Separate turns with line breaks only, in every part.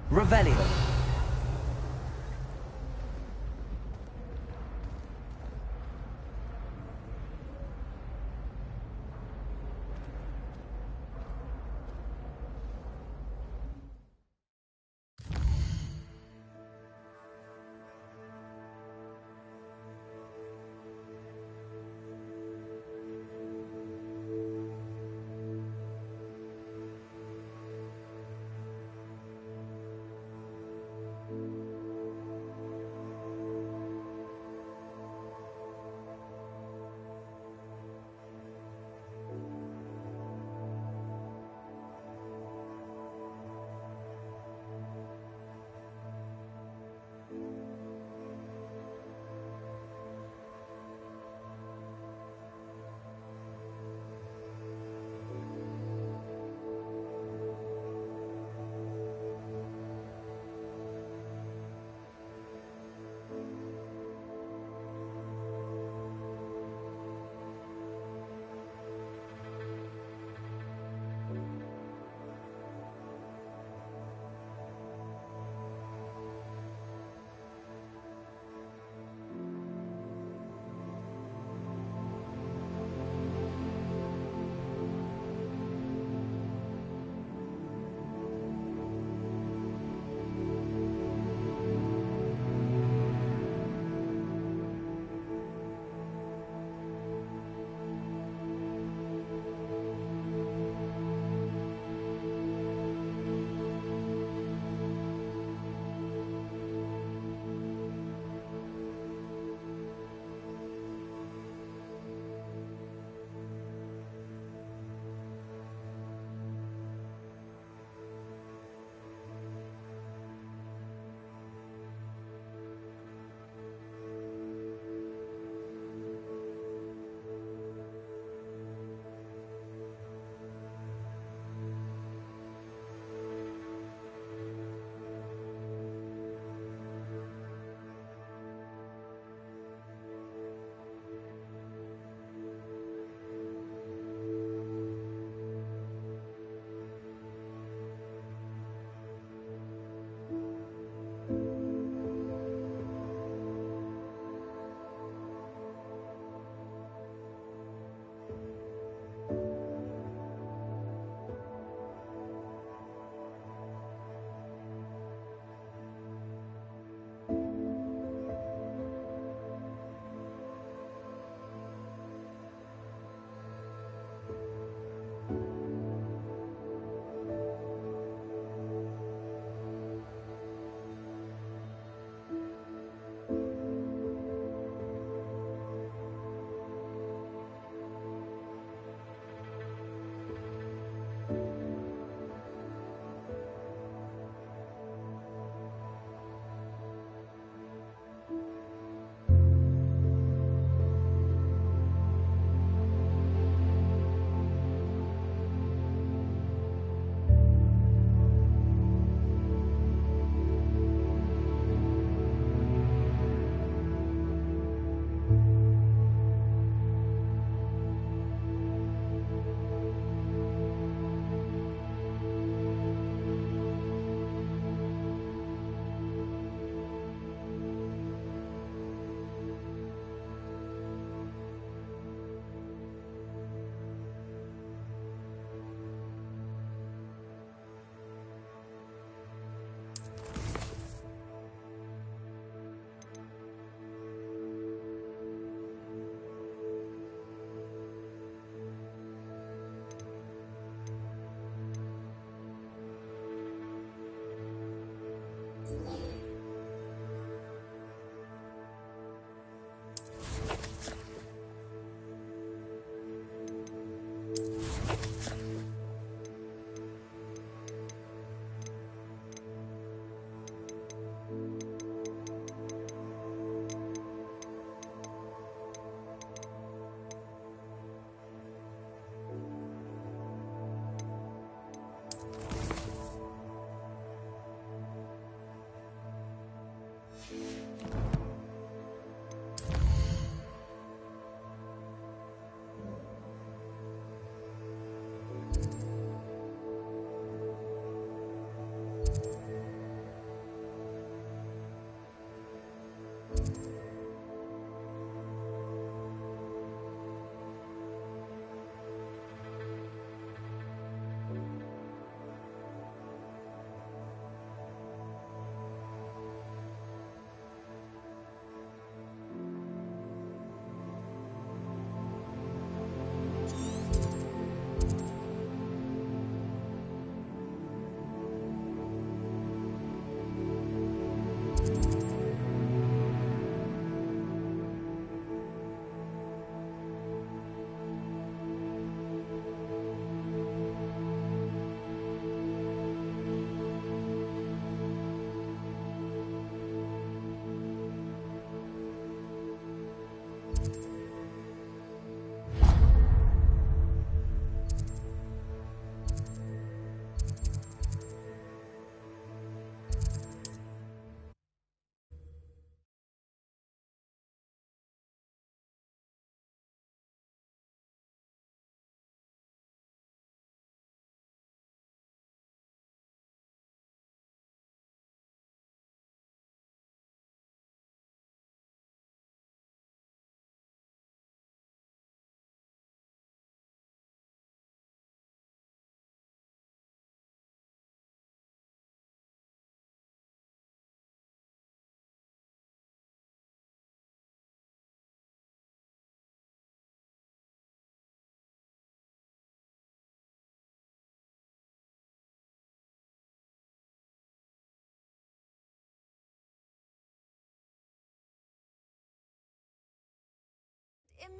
Revelio.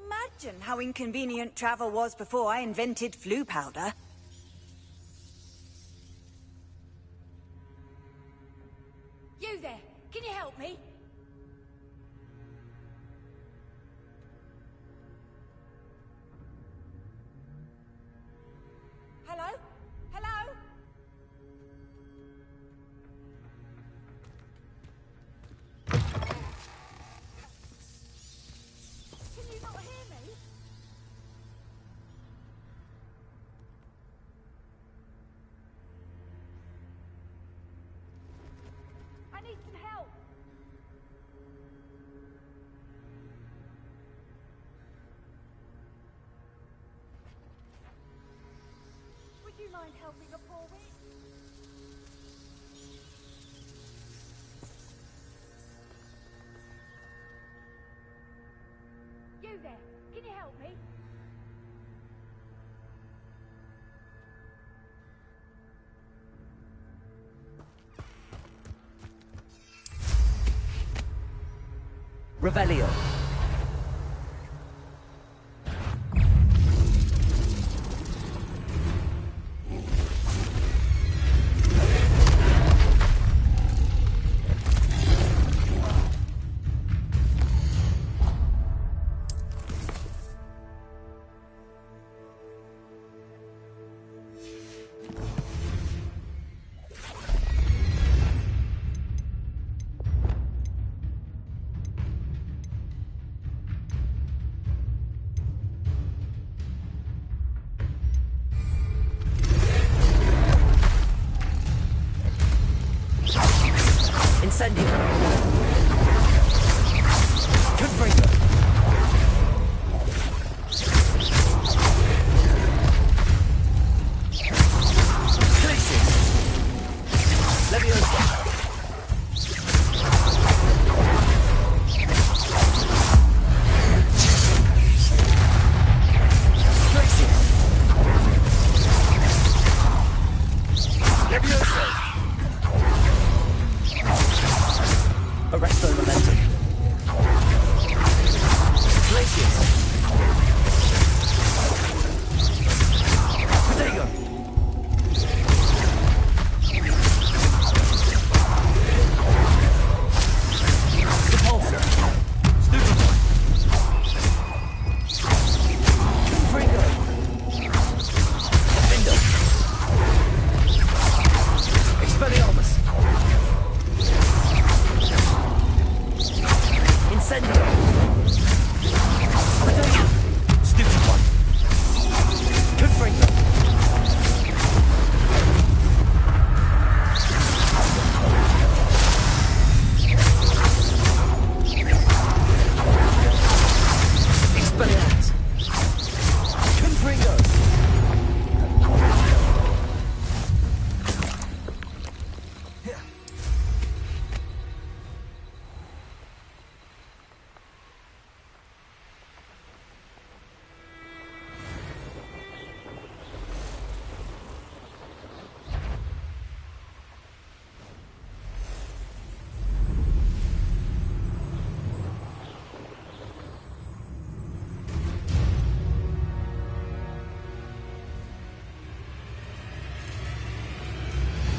Imagine how inconvenient travel was before I invented flu powder. You there, can you help me? Hello? Hello? Can you not hear me? I need some help. Would you mind helping a poor witch? You there, can you help me?
Revelio. Incendio. Confringo. Glacius. Leviosa. Glacius. Leviosa. Arresto momentum. Glacius. Protego. Repulsor. Stupefy. Fringo. Defendo. Expelliarmus. Incendio. Stupid one. Confringo. Expelliarmus. Confringo.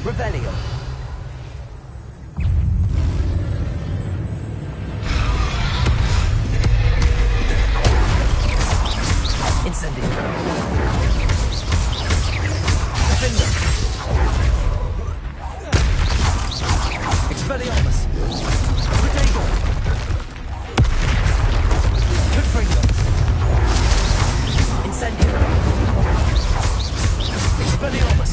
Revelio. Incendio. Defendo. Expelliarmus. Protego. Confringo. Incendio. Expelliarmus.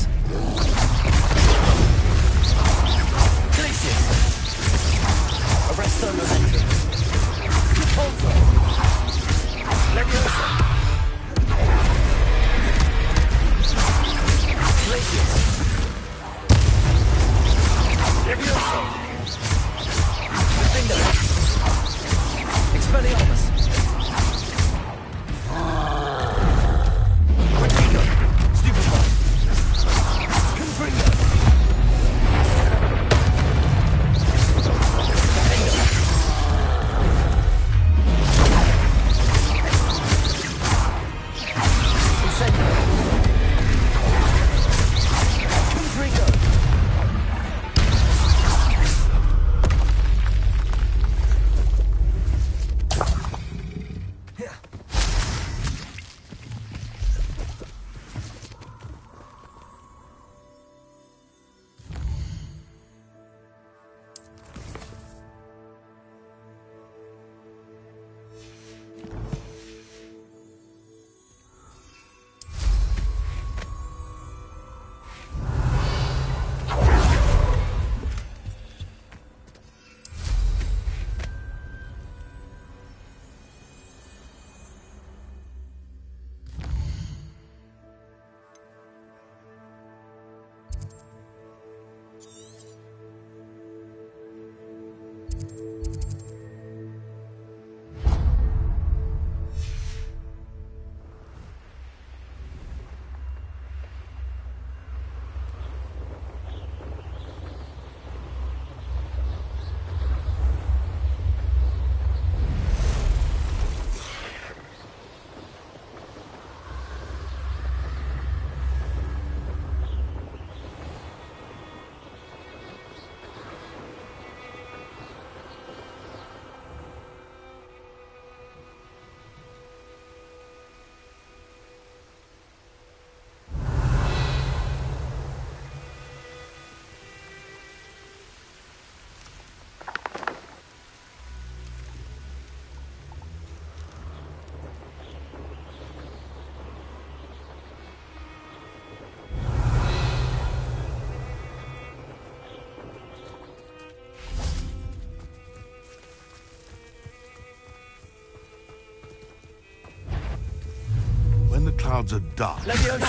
clouds of dust.
Leviosa!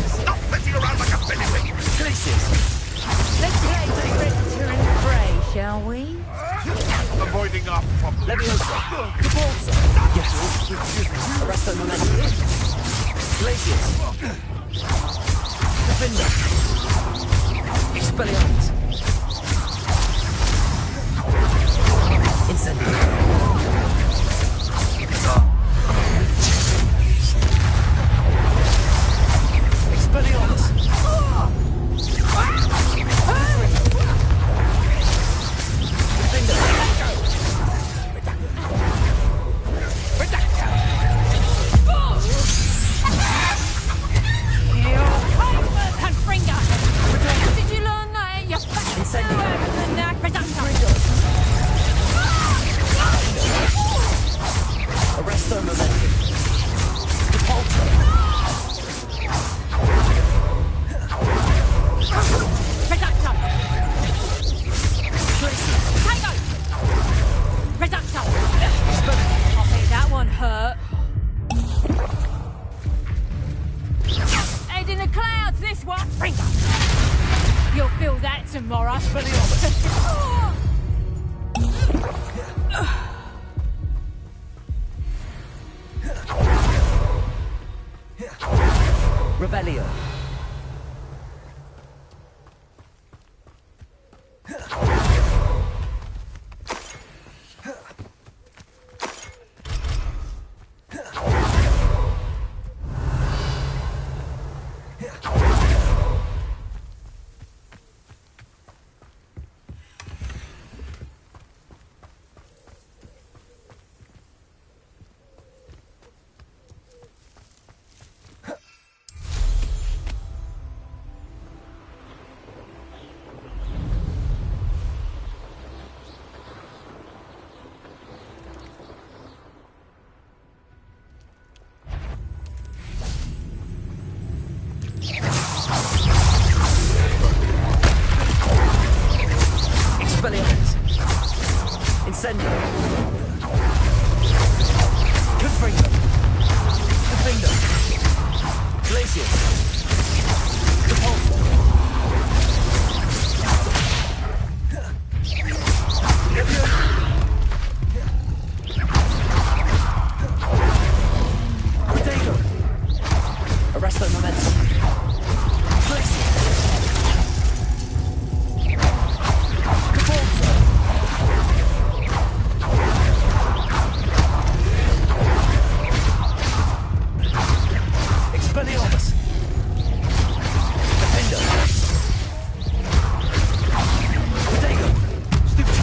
Stop messing around like a fennywig!
Glacius!
Let's play Victor and Prey, shall we?
Avoiding our problem.
Leviosa! Capulsa! Yes! Arresto Momentum! Glacius! Defender! Expelliarmus! Incendio! Expelliarmus! Defender!
Did you learn that? You fat
Incendio! Arresto Momentum! Capulsa!
That one hurt. Head in the clouds, this one. You'll feel that tomorrow.
Revelio! Expelliarmus! Incendio! Confringo! Defender! Glacius! Capulsa! Protego! Arresto Momentum! Glacius! Capulsa! Expelliarmus! Defender! Protego! Stupid!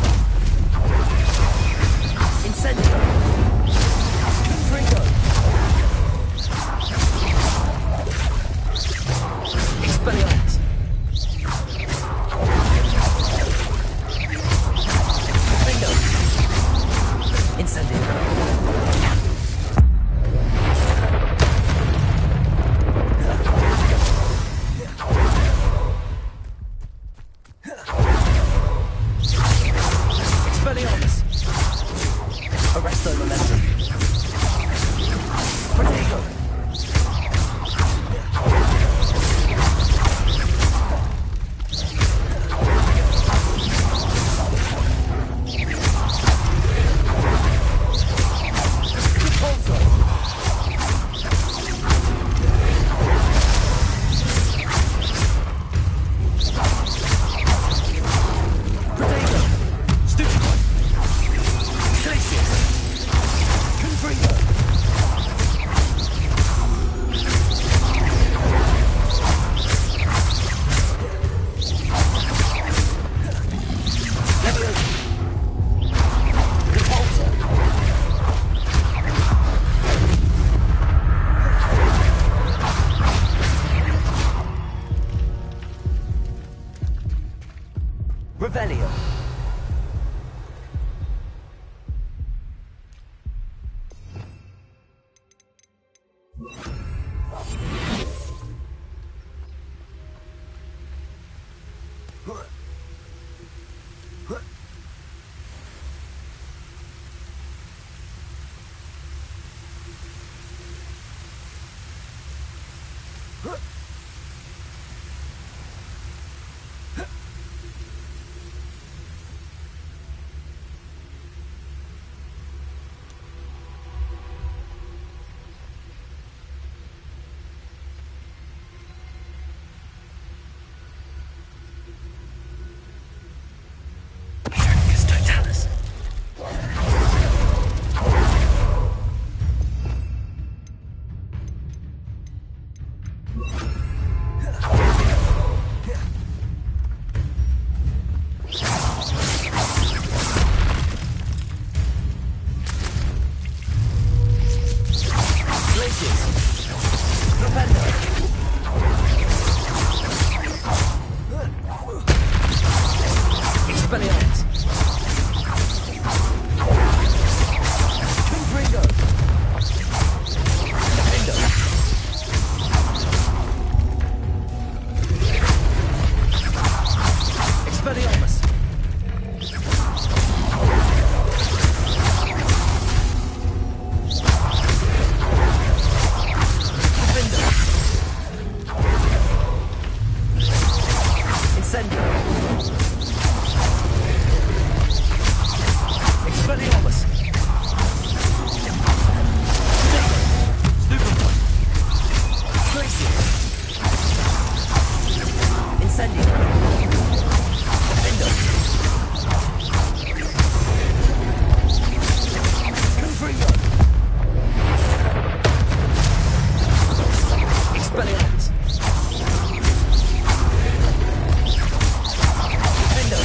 Incendio! Confringo! Expelliarmus! Defender! Incendio! Expelliarmus! Arresto Momentum! Protego! Capulsa! Protego! Stupid! Glacius! Confringo! Leviosa! Capulsa! Revelio! Expelliarmus! Confringo! Defendo! Expelliarmus! Defendo! Incendio! Expelliarmus! Stupefy! Glacier! Incendio! Defendo! Confringo! Expelliarmus! Defendo!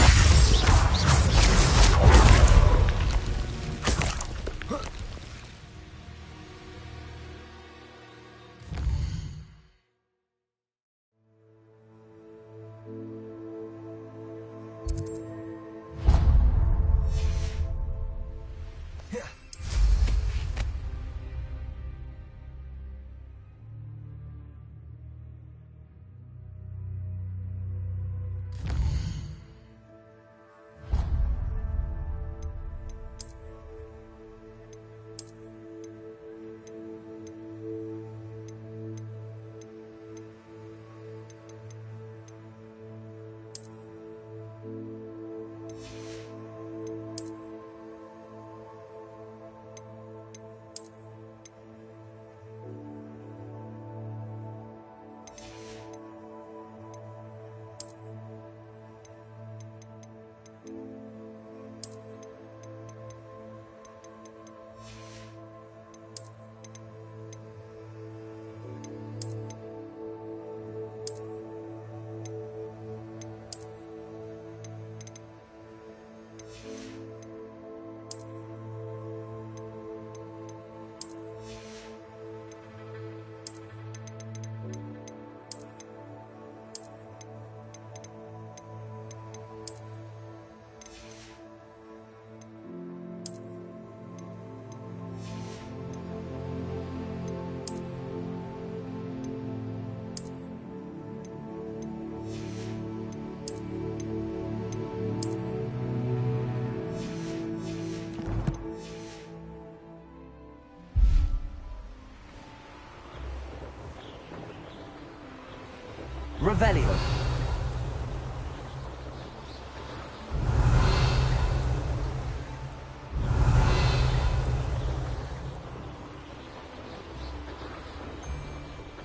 Revelio.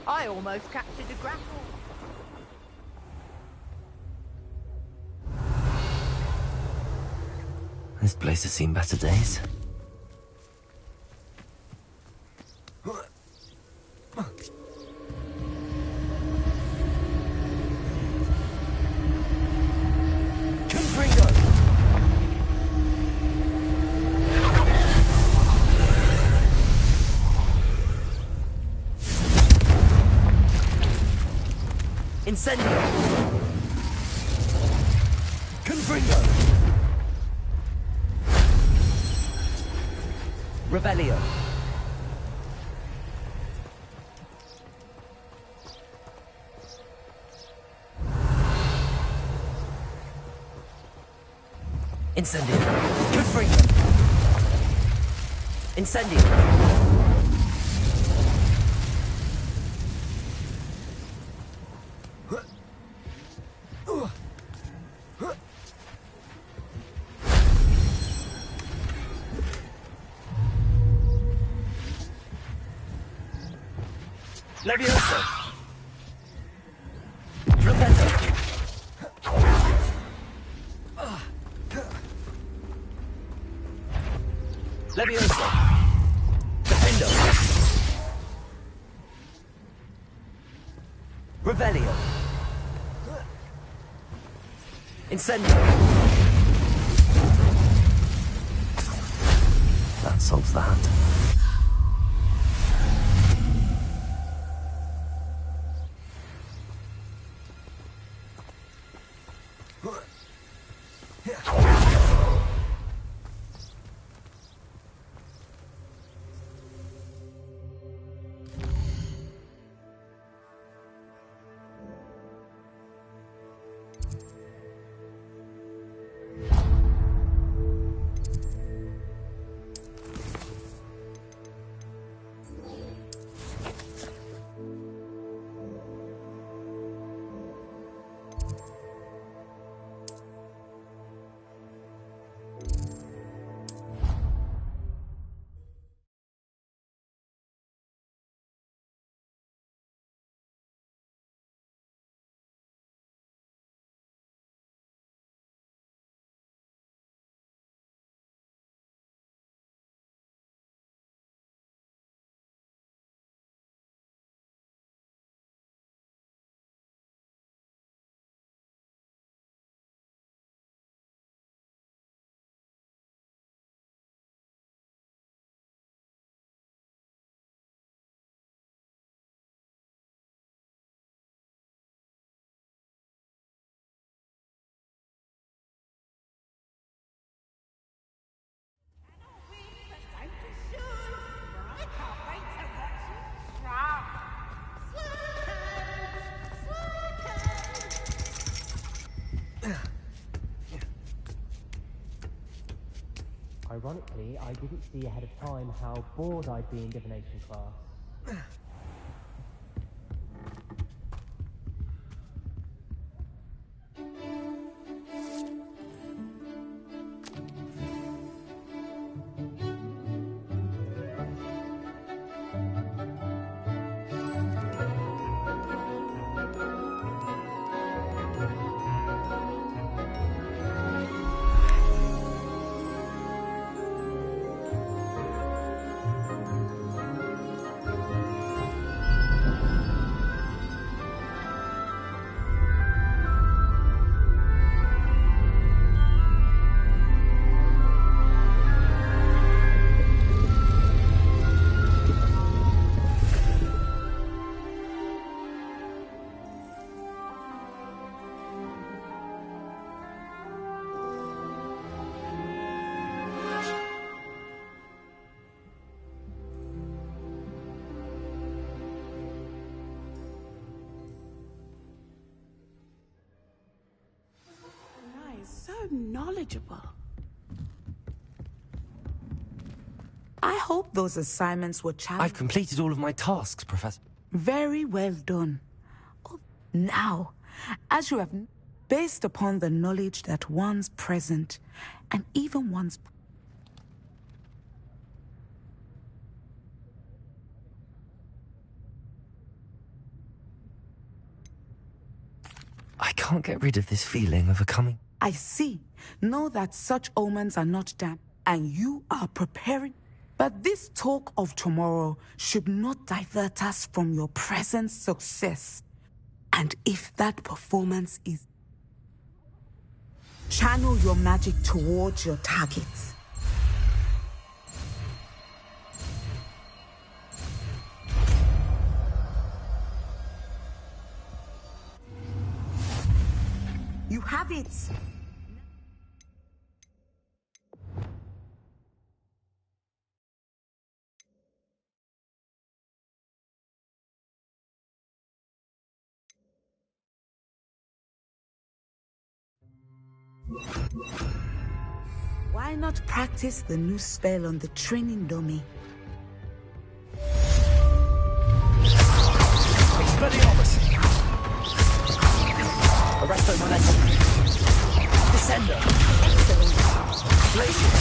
I almost captured a grapple.
This place has seen better days. Confringo! Incendio! Confringo! Revelio! Incendio! Confringo! Incendio! Levioso! Repento! Levioso! Defendo! Revelio! Incendio! That solves that.
Ironically, I didn't see ahead of time how bored I'd be in divination class.
So knowledgeable. I hope those assignments were challenging.
I've completed all of my tasks, Professor.
Very well done. Oh, now, as you have, based upon the knowledge that one's present and even one's...
I can't get rid of this feeling of a coming.
I see. Know that such omens are not damp, and you are preparing. But this talk of tomorrow should not divert us from your present success. And if that performance is... channel your magic towards your targets. You have it! Why not practice the new spell on the training dummy?
Expelliarmus! Arresto Momentum! Descender! Glacier!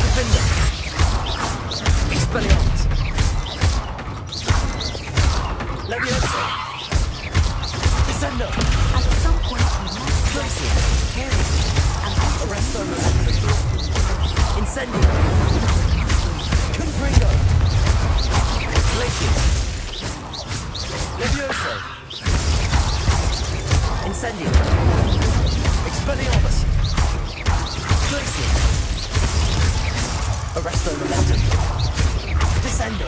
Defender! Expelliarmus! Leviosa! Descender!
At some point, you must
Glacier!
carry and
Arresto Momentum! Incendio! Confringo! Glacier! Leviosa! Incendio! Expelliarmus! Glacier! Arresto Momentum! Descendo!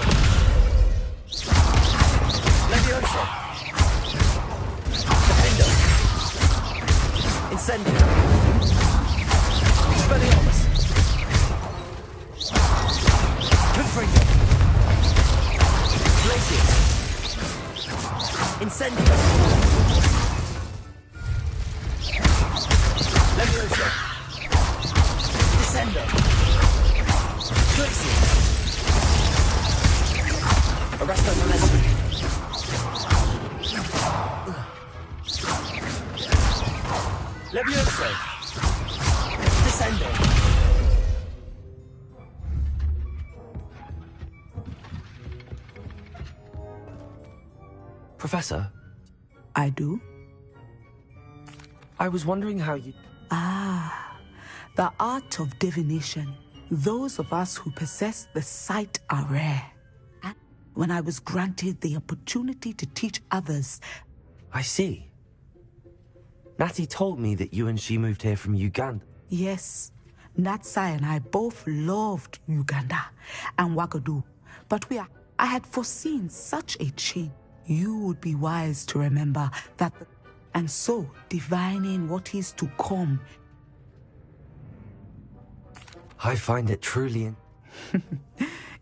Leviosa! Defender! Incendio! Expelliarmus. Confringo. Glacius. Incendio. Levioso. Descendo. Glacius. Arresto Molesty. Levioso. Descendo.
Professor,
I do?
I was wondering how you...
Ah, the art of divination. Those of us who possess the sight are rare. And when I was granted the opportunity to teach others,
I see. Natty told me that you and she moved here from Uganda.
yes, Natsai and I both loved Uganda and Wagadu, but I had foreseen such a change. You would be wise to remember that, and so divining what is to come.
I find it truly...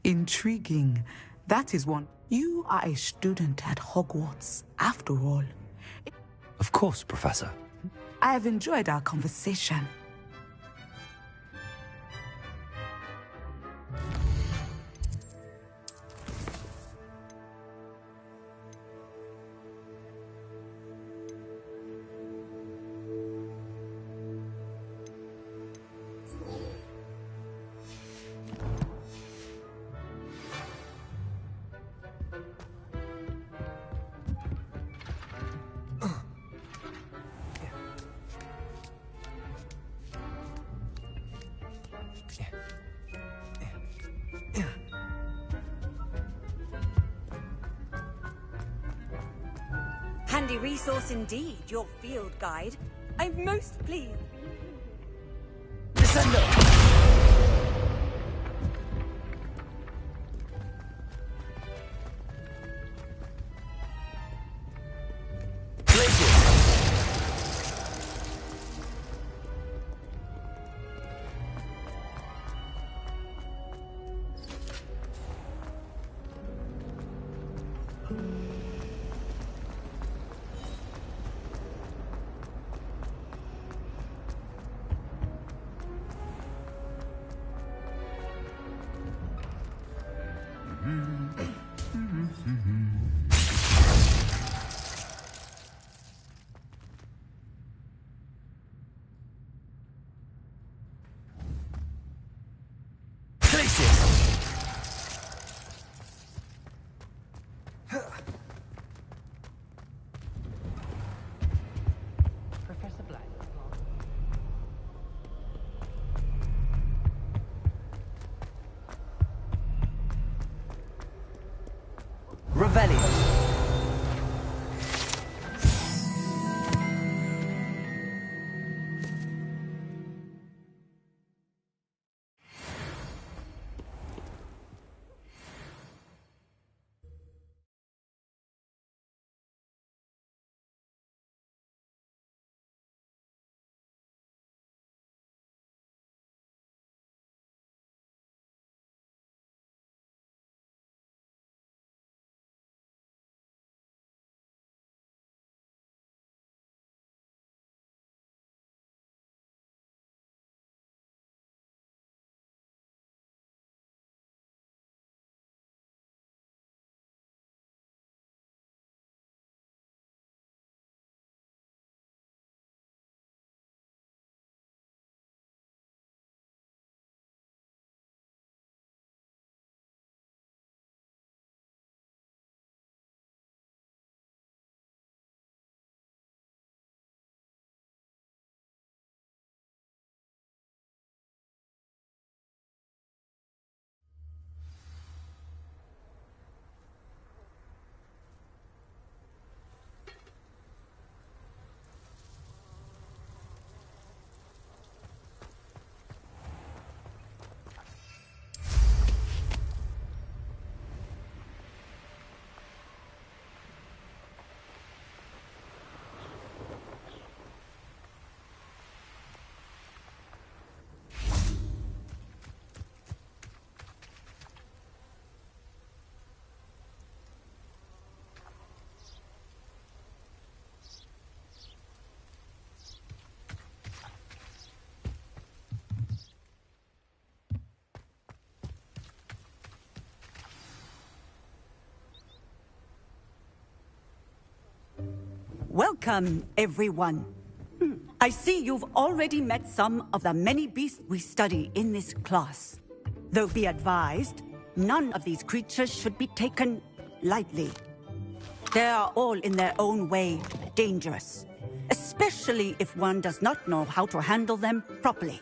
Intriguing. That is one. You are a student at Hogwarts, after all.
Of course, Professor.
I have enjoyed our conversation.
Handy resource indeed, your field guide. I'm most pleased.
Descendo. Glacius.
Professor Black.
Welcome, everyone. I see you've already met some of the many beasts we study in this class. Though be advised, none of these creatures should be taken lightly. They are all in their own way dangerous, especially if one does not know how to handle them properly.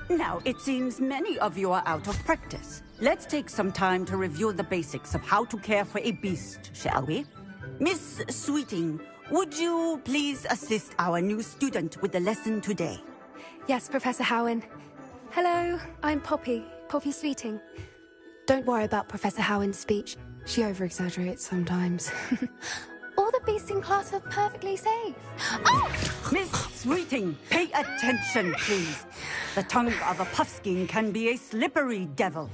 Now, it seems many of you are out of practice. Let's take some time to review the basics of how to care for a beast, shall we? Miss Sweeting, would you please assist our new student with the lesson today?
Yes, Professor Howen. Hello, I'm Poppy Sweeting. Don't worry about Professor Howen's speech. She over-exaggerates sometimes. All the beasts in class are perfectly safe. Oh!
Miss Sweeting, pay attention, please. The tongue of a puffskein can be a slippery devil.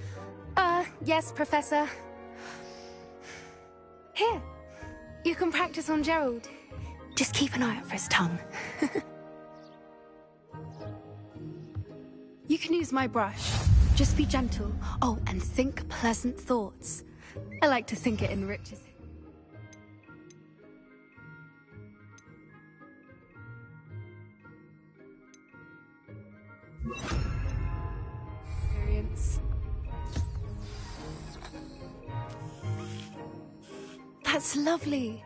Yes, Professor. Here, you can practice on Gerald. Just keep an eye out for his tongue. You can use my brush. Just be gentle. Oh, and think pleasant thoughts. I like to think it enriches it. Experience. That's lovely.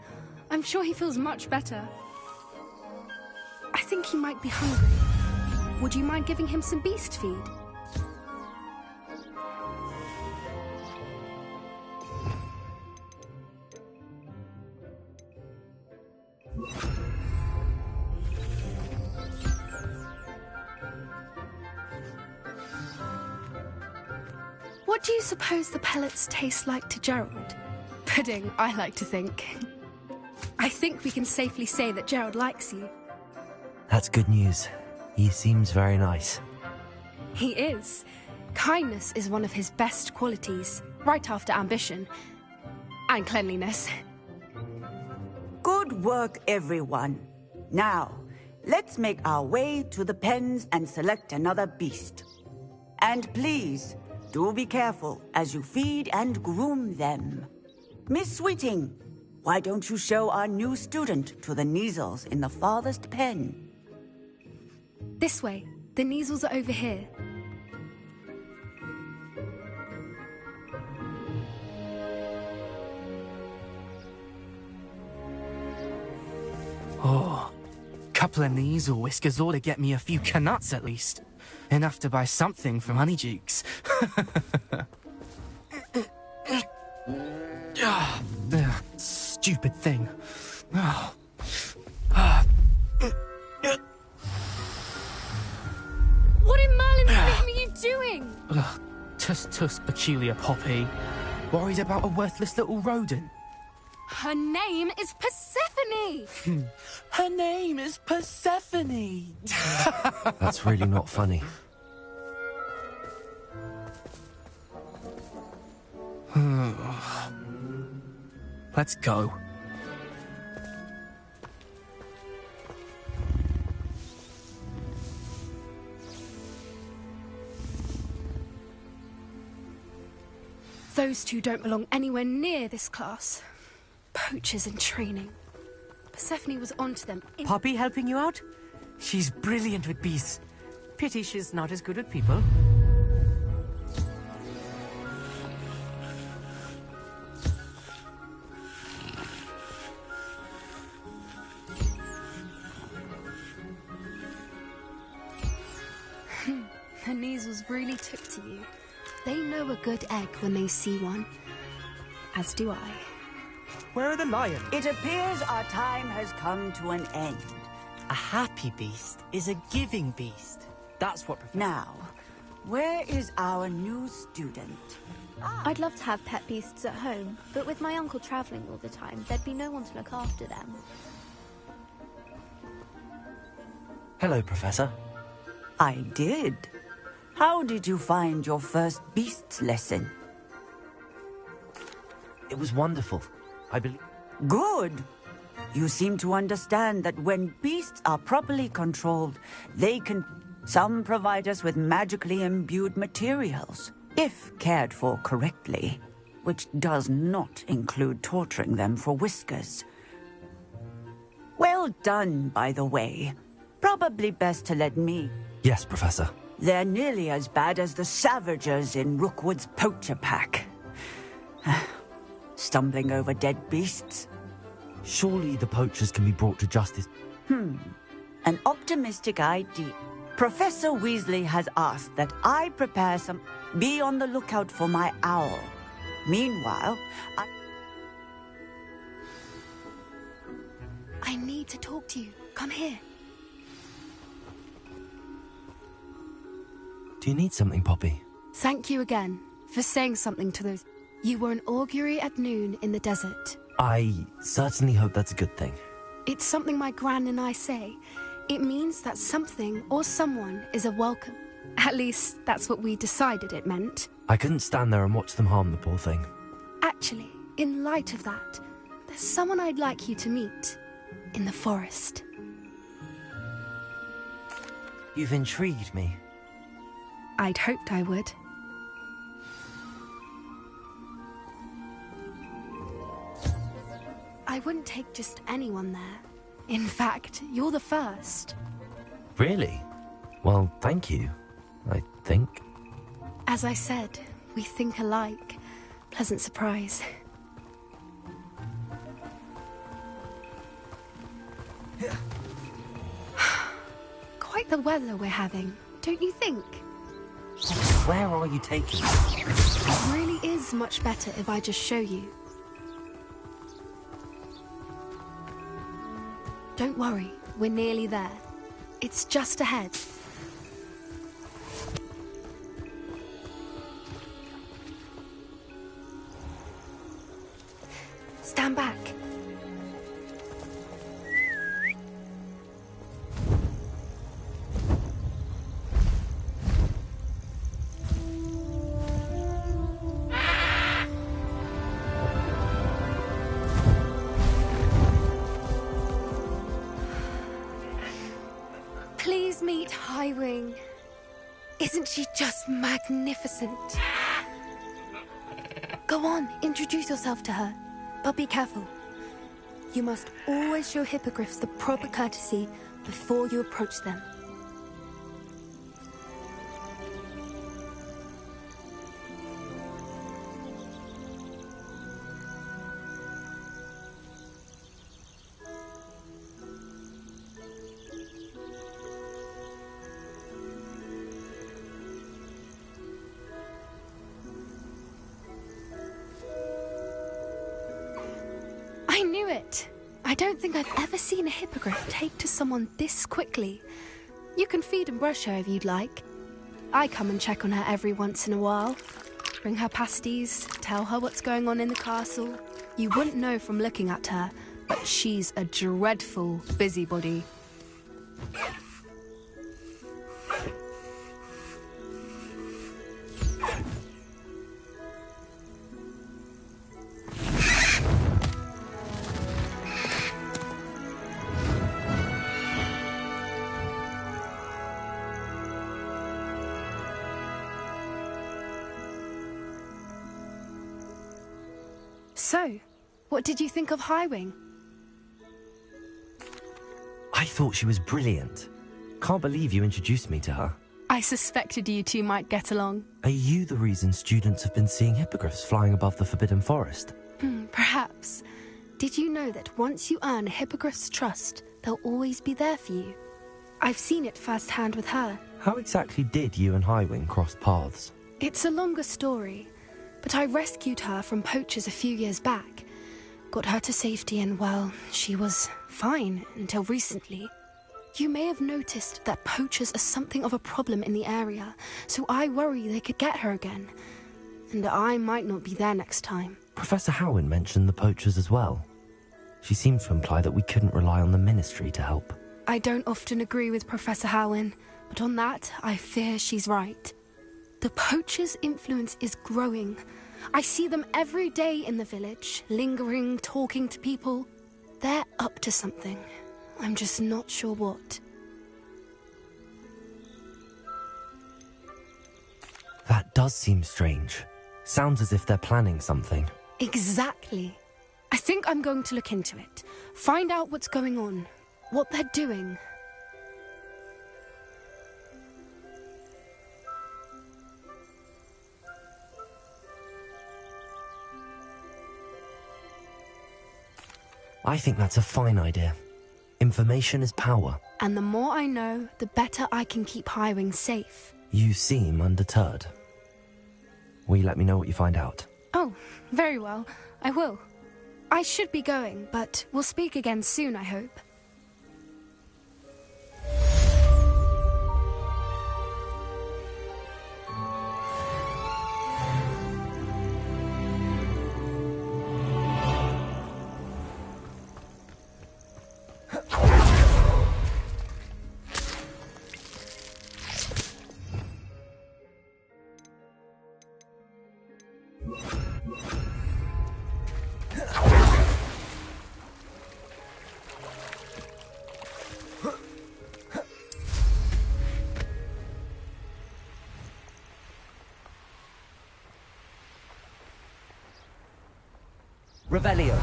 I'm sure he feels much better. I think he might be hungry. Would you mind giving him some beast feed? What do you suppose the pellets taste like to Gerald? Pudding, I like to think. I think we can safely say that Gerald likes you.
That's good news. He seems very nice.
He is. Kindness is one of his best qualities, right after ambition. And cleanliness.
Good work, everyone. Now, let's make our way to the pens and select another beast. And please, do be careful as you feed and groom them. Miss Sweeting, why don't you show our new student to the Kneazles in the farthest pen?
This way. The Kneazles are over here.
Oh, couple of Kneazle whiskers ought to get me a few canuts at least. Enough to buy something from Honeydukes. Stupid thing.
What in Merlin's name are you doing?
Tuss, peculiar Poppy. Worried about a worthless little rodent.
Her name is Persephone!
Her name is Persephone!
That's really not funny.
Let's go.
Those two don't belong anywhere near this class. Poachers in training. Persephone was onto them.
Poppy helping you out? She's brilliant with beasts. Pity she's not as good with people.
The Kneazles really took to you. They know a good egg when they see one. As do I.
Where are the lions?
It appears our time has come to an end.
A happy beast is a giving beast. That's what...
Now, where is our new student?
I'd love to have pet beasts at home, but with my uncle travelling all the time, there'd be no one to look after them.
Hello, Professor.
I did. How did you find your first beasts lesson?
It was wonderful. I believe...
Good. You seem to understand that when beasts are properly controlled, they can... Some provide us with magically imbued materials, if cared for correctly, which does not include torturing them for whiskers. Well done, by the way. Probably best to let me.
Yes, Professor.
They're nearly as bad as the Savagers in Rookwood's poacher pack. Stumbling over dead beasts.
Surely the poachers can be brought to justice.
An optimistic idea. Professor Weasley has asked that I prepare some... Be on the lookout for my owl. Meanwhile,
I need to talk to you. Come here.
Do you need something, Poppy?
Thank you again for saying something to those. You were an augury at noon in the desert.
I certainly hope that's a good thing.
It's something my gran and I say. It means that something or someone is a welcome. At least, that's what we decided it meant.
I couldn't stand there and watch them harm the poor thing.
Actually, in light of that, there's someone I'd like you to meet. In the forest.
You've intrigued me.
I'd hoped I would. I wouldn't take just anyone there. In fact, you're the first.
Really? Well, thank you, I think.
As I said, we think alike. Pleasant surprise. Quite the weather we're having, don't you think?
Where are you taking me?
It really is much better if I just show you. Don't worry, we're nearly there. It's just ahead. Stand back. Please meet Highwing. Isn't she just magnificent? Go on, introduce yourself to her. But be careful. You must always show hippogriffs the proper courtesy before you approach them. I knew it! I don't think I've ever seen a hippogriff take to someone this quickly. You can feed and brush her if you'd like. I come and check on her every once in a while. Bring her pasties, tell her what's going on in the castle. You wouldn't know from looking at her, but she's a dreadful busybody. So, what did you think of Highwing?
I thought she was brilliant. Can't believe you introduced me to her.
I suspected you two might get along.
Are you the reason students have been seeing hippogriffs flying above the Forbidden Forest?
Perhaps. Did you know that once you earn a hippogriff's trust, they'll always be there for you? I've seen it firsthand with her.
How exactly did you and Highwing cross paths?
It's a longer story, but I rescued her from poachers a few years back. Got her to safety and, well, she was fine until recently. You may have noticed that poachers are something of a problem in the area, so I worry they could get her again. And I might not be there next time.
Professor Howin mentioned the poachers as well. She seemed to imply that we couldn't rely on the Ministry to help.
I don't often agree with Professor Howin, but on that, I fear she's right. The poachers' influence is growing. I see them every day in the village, lingering, talking to people. They're up to something. I'm just not sure what.
That does seem strange. Sounds as if they're planning something.
Exactly. I think I'm going to look into it. Find out what's going on. what they're doing.
I think that's a fine idea. Information is power.
And the more I know, the better I can keep Highwing safe.
You seem undeterred. Will you let me know what you find out?
Oh, very well. I will. I should be going, but we'll speak again soon, I hope.
Revelio.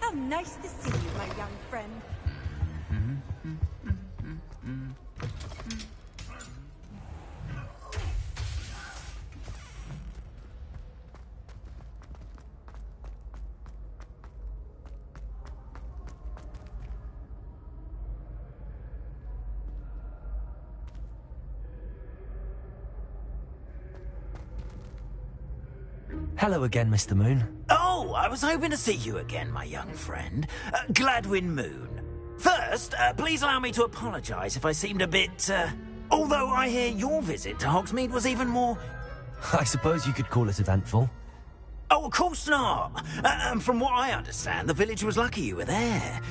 How nice to see you, my young friend.
Hello again, Mr. Moon.
Oh, I was hoping to see you again, my young friend. Gladwin Moon. First, please allow me to apologise if I seemed a bit, although I hear your visit to Hogsmeade was even more...
I suppose you could call it eventful.
Oh, of course not. From what I understand, the village was lucky you were there.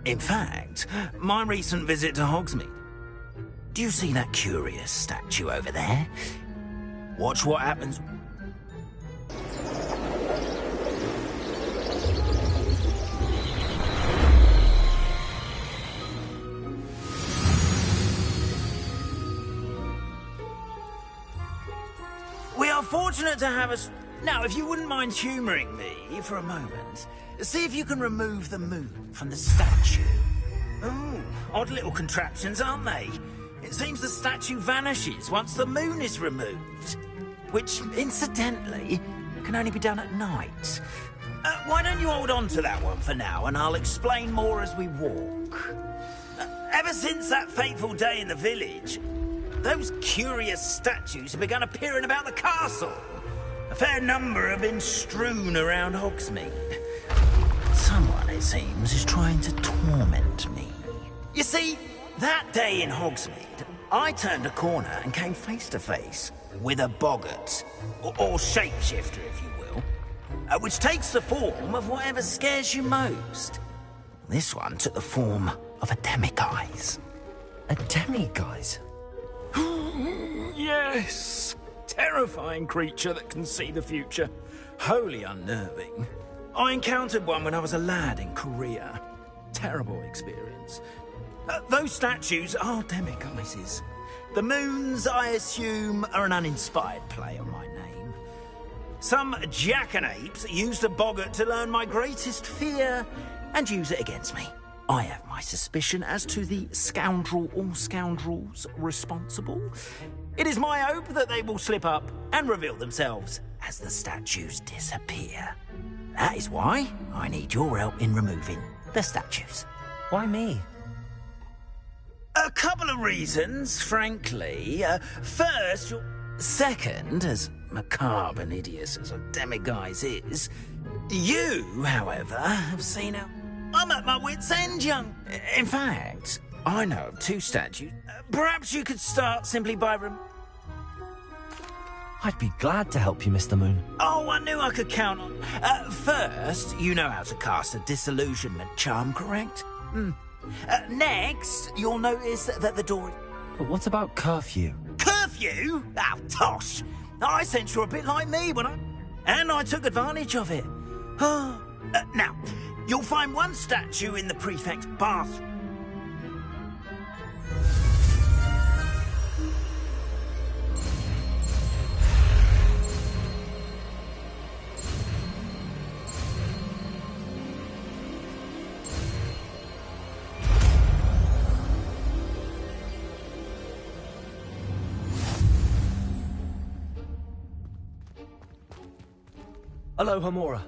In fact, my recent visit to Hogsmeade... Do you see that curious statue over there? Watch what happens... We are fortunate to have us... Now, if you wouldn't mind humouring me for a moment, see if you can remove the moon from the statue. Oh, odd little contraptions, aren't they? It seems the statue vanishes once the moon is removed. Which, incidentally, can only be done at night. Why don't you hold on to that one for now, and I'll explain more as we walk. Ever since that fateful day in the village, those curious statues have begun appearing about the castle. A fair number have been strewn around Hogsmeade. Someone, it seems, is trying to torment me. You see, that day in Hogsmeade, I turned a corner and came face to face with a boggart, or shapeshifter, if you will, which takes the form of whatever scares you most. This one took the form of a demiguise.
A demiguise?
Yes! Terrifying creature that can see the future. Wholly unnerving. I encountered one when I was a lad in Korea. Terrible experience. Those statues are demiguises. The moons, I assume, are an uninspired play on my name. Some jackanapes used a boggart to learn my greatest fear and use it against me. I have my suspicion as to the scoundrel or scoundrels responsible. It is my hope that they will slip up and reveal themselves as the statues disappear. That is why I need your help in removing the statues.
Why me?
A couple of reasons, frankly. First, second, as macabre and hideous as a demiguise is, you, however, have seen how I'm at my wit's end, young. In fact, I know of 2 statues. Perhaps you could start simply by
I'd be glad to help you, Mr. Moon.
Oh, I knew I could count on. First, you know how to cast a disillusionment charm, correct? Next, you'll notice that the door...
But what about curfew?
Curfew? Oh, tosh! I sense you're a bit like me when And I took advantage of it. Now, you'll find one statue in the prefect's bathroom.
Hello, Hamura.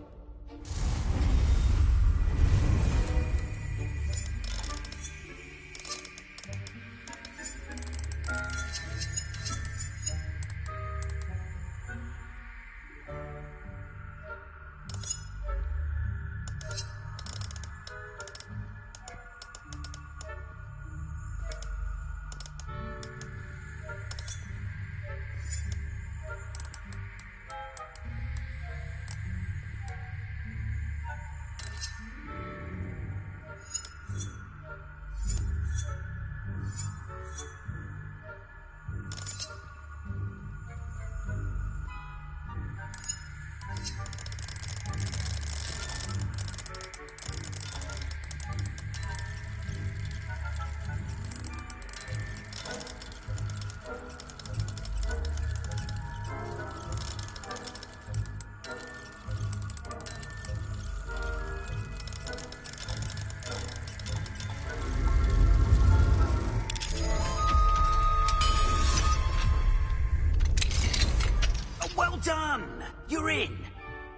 Done! You're in!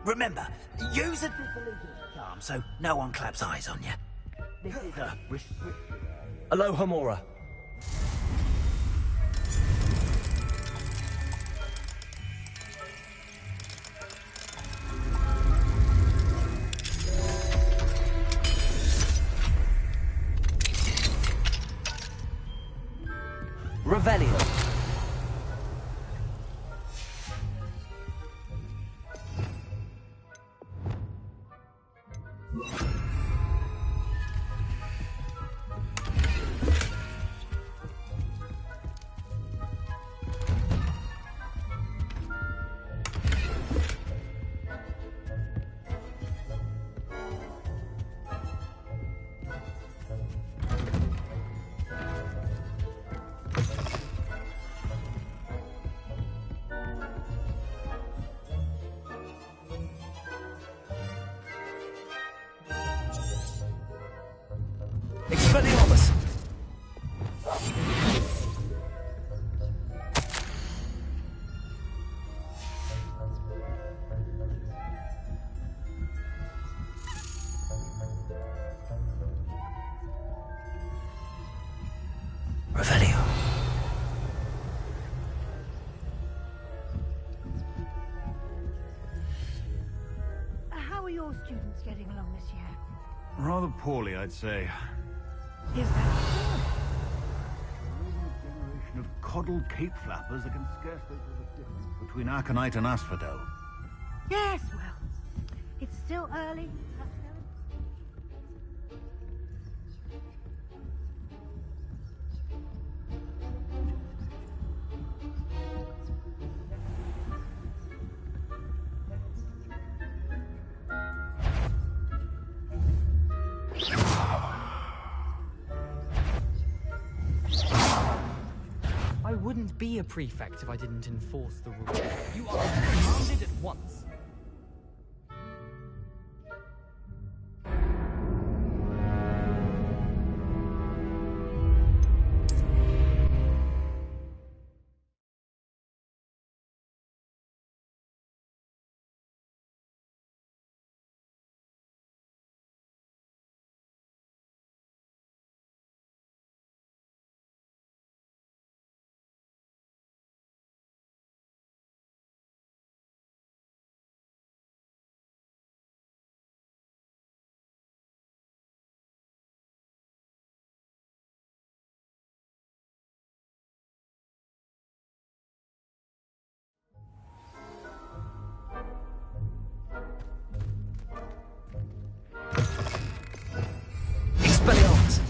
Remember, use a disillusionment charm so no one claps eyes on you. This is a restricted...
Hello, Hamura. Revelio. Expelliarmus!
Revelio.
How are your students getting along this year?
Rather poorly, I'd say.
Is that so?
A generation of coddled cape flappers that can scarcely tell the difference between Aconite and Asphodel.
Yes, well, it's still early.
wouldn't be a prefect if I didn't enforce the rules. You are commanded at once.
Expelliarmus!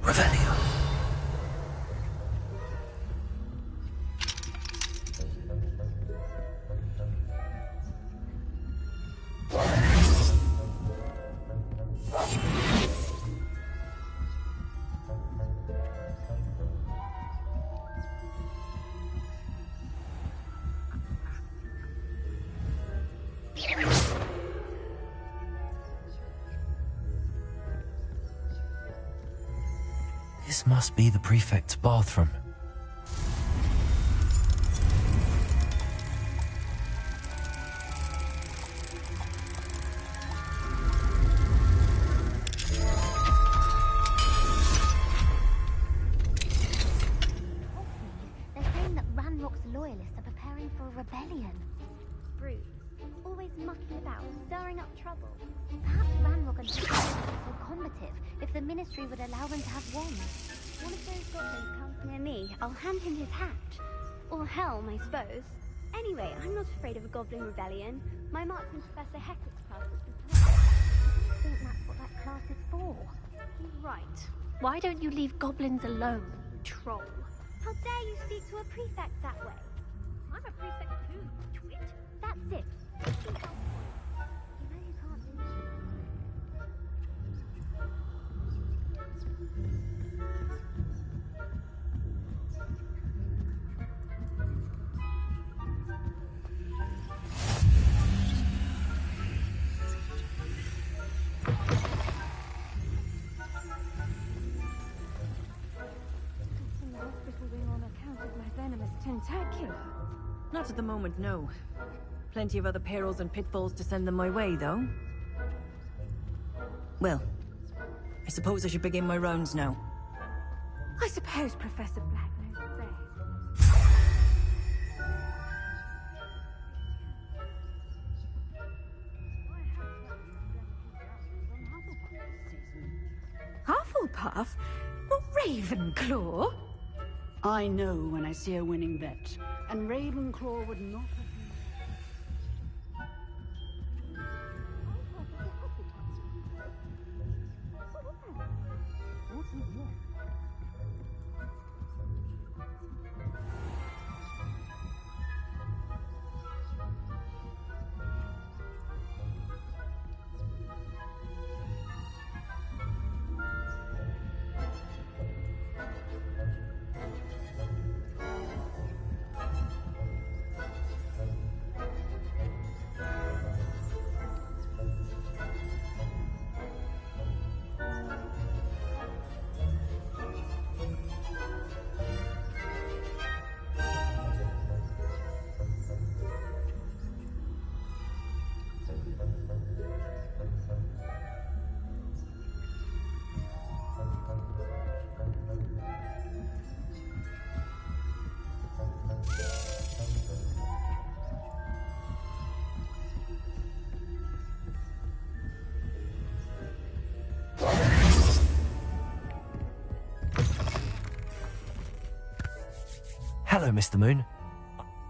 Revelio.
This must be the prefect's bathroom.
They're saying that Ranrock's loyalists are preparing for a rebellion. Brutes, always mucking about, stirring up trouble. Perhaps Ranrock and his are so combative if the Ministry would allow them to have wands. One of those goblins comes near me, I'll hand him his hat. Or helm, I suppose. Anyway, I'm not afraid of a goblin rebellion. My marksman Professor Hector's class was prepared. I think that's what that class is for.
Right. Why don't you leave goblins alone, troll?
How dare you speak to a prefect that way? I'm a prefect too, twit. That's it. You know you can't do that.
In the hospital wing on account of my venomous tentacular. Not at the moment, no. Plenty of other perils and pitfalls to send them my way, though. Well, I suppose I should begin my rounds now. I suppose Professor Black knows best. Hufflepuff? A Ravenclaw?
I know when I see a winning bet, and Ravenclaw would not have been...
Hello, Mr. Moon.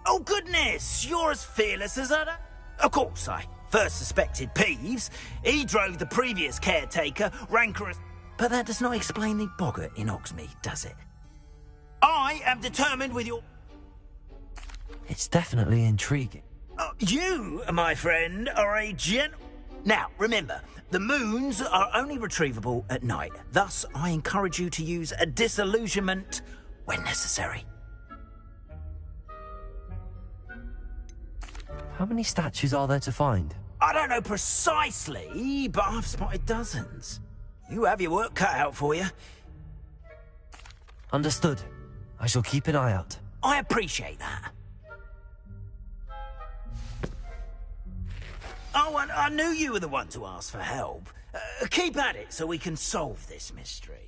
Oh, goodness! You're as fearless as ever. Of course, I first suspected Peeves. He drove the previous caretaker, rancorous... But that does not explain the boggart in Oxmead, does it? I am determined with your...
It's definitely intriguing.
You, my friend, are a gen... Now, remember, the moons are only retrievable at night. Thus, I encourage you to use a disillusionment when necessary.
How many statues are there to find?
I don't know precisely, but I've spotted dozens. You have your work cut out for you.
Understood. I shall keep an eye out.
I appreciate that. Oh, and I knew you were the one to ask for help. Keep at it so we can solve this mystery.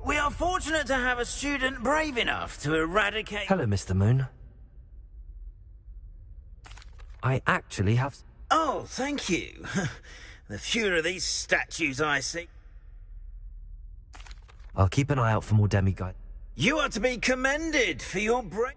We are fortunate to have a student brave enough to eradicate...
Hello, Mr. Moon. I actually have...
Oh, thank you. The fewer of these statues I see...
I'll keep an eye out for more demigods.
You are to be commended for your brave...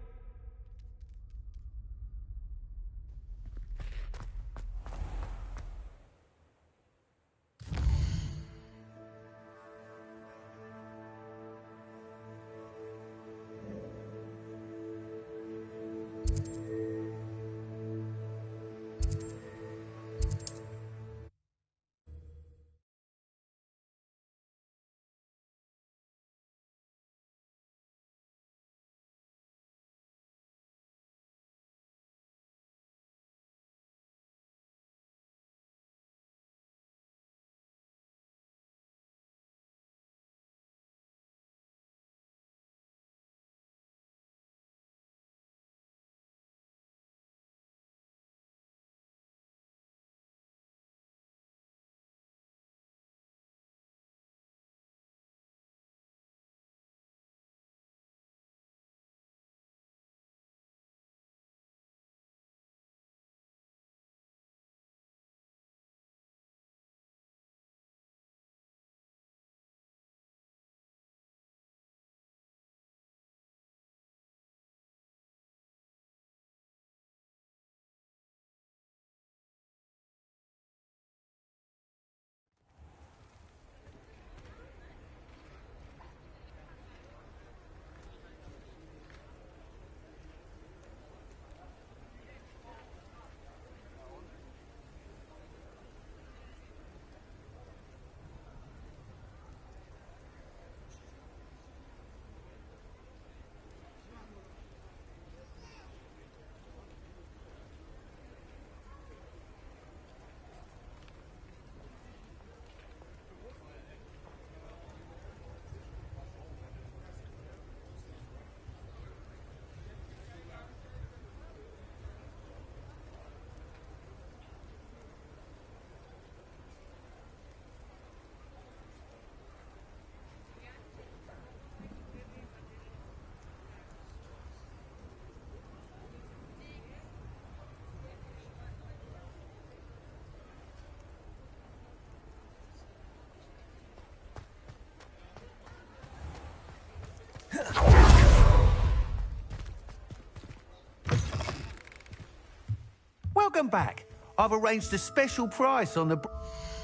Welcome back. I've arranged a special price on the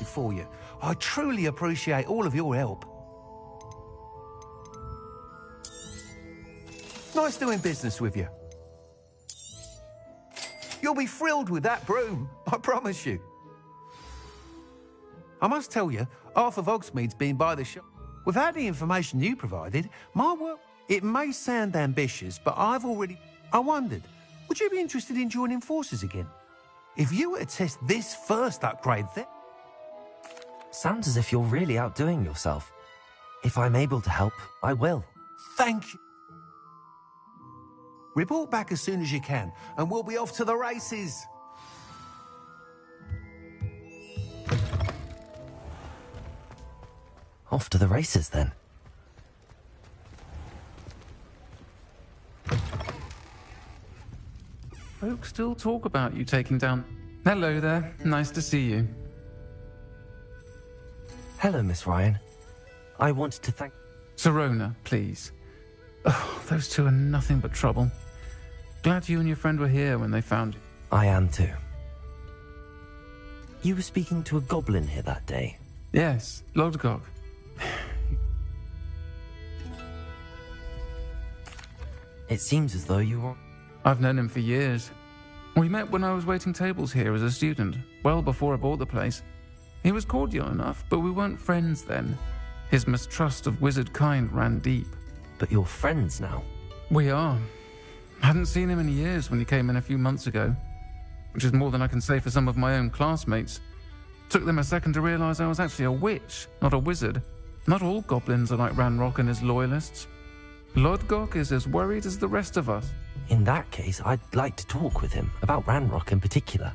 for you. I truly appreciate all of your help. Nice doing business with you. You'll be thrilled with that broom, I promise you. I must tell you, half of Hogsmeade's been by the shop. Without the information you provided, my work... It may sound ambitious, but I wondered, would you be interested in joining forces again? If you were to test this first upgrade, then...
Sounds as if you're really outdoing yourself. If I'm able to help, I will.
Thank you. Report back as soon as you can, and we'll be off to the races.
Off to the races, then.
Folks still talk about you taking down... Hello there. Nice to see you.
Hello, Miss Ryan. I wanted to thank...
Sirona, please. Oh, those two are nothing but trouble. Glad you and your friend were here when they found you.
I am too. You were speaking to a goblin here that day?
Yes, Lodgok.
It seems as though you were...
I've known him for years. We met when I was waiting tables here as a student, well before I bought the place. He was cordial enough, but we weren't friends then. His mistrust of wizard kind ran deep.
But you're friends now?
We are. Hadn't seen him in years when he came in a few months ago, which is more than I can say for some of my own classmates. Took them a second to realize I was actually a witch, not a wizard. Not all goblins are like Ranrock and his loyalists. Lodgok is as worried as the rest of us.
In that case, I'd like to talk with him, about Ranrock in particular.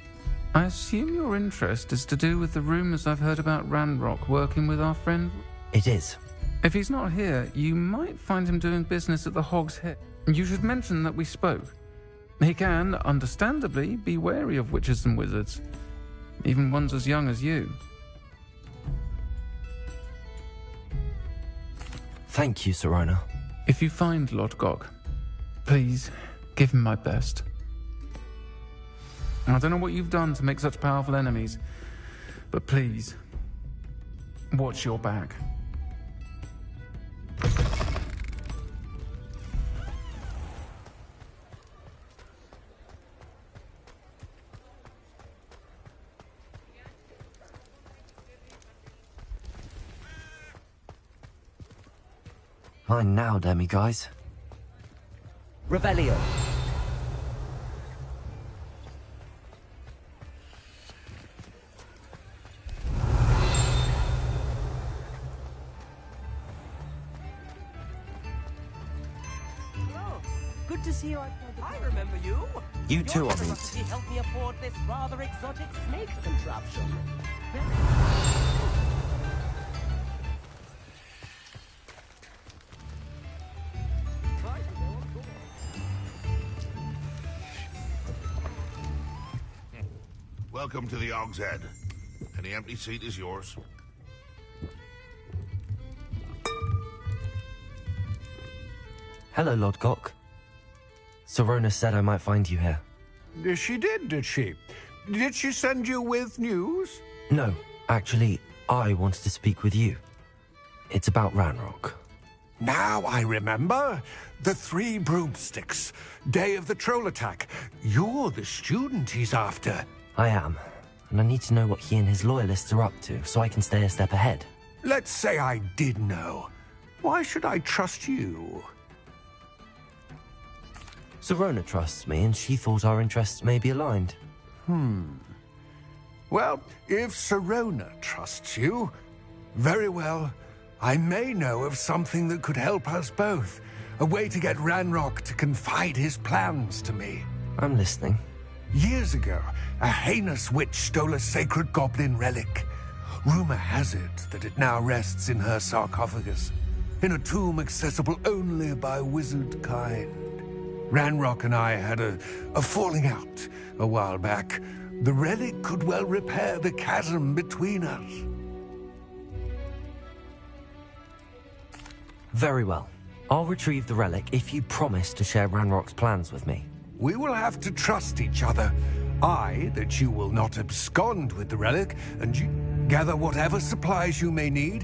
I assume your interest is to do with the rumors I've heard about Ranrock working with our friend?
It is.
If he's not here, you might find him doing business at the Hog's Head. You should mention that we spoke. He can, understandably, be wary of witches and wizards, even ones as young as you.
Thank you, Sirona.
If you find Lodgok, please give him my best. I don't know what you've done to make such powerful enemies, but please, watch your back.
Mine now, demiguise.
Revelio.
Good to see you. I remember you.
You too,
Your
I mean.
generosity helped me afford this rather exotic snake contraption.
Welcome to the Hog's Head. Any empty seat is yours.
Hello, Lodgok. Sirona said I might find you here.
She did she? Did she send you with news?
No, actually, I wanted to speak with you. It's about Ranrock.
Now I remember. The 3 broomsticks. Day of the troll attack. You're the student he's after.
I am, and I need to know what he and his loyalists are up to, so I can stay a step ahead.
Let's say I did know. Why should I trust you?
Sirona trusts me, and she thought our interests may be aligned.
Well, if Sirona trusts you, very well. I may know of something that could help us both. A way to get Ranrock to confide his plans to me.
I'm listening.
Years ago, a heinous witch stole a sacred goblin relic. Rumor has it that it now rests in her sarcophagus, in a tomb accessible only by wizard kind. Ranrock and I had a falling out a while back. The relic could well repair the chasm between us.
Very well. I'll retrieve the relic if you promise to share Ranrock's plans with me.
We will have to trust each other. I, that you will not abscond with the relic, and you gather whatever supplies you may need.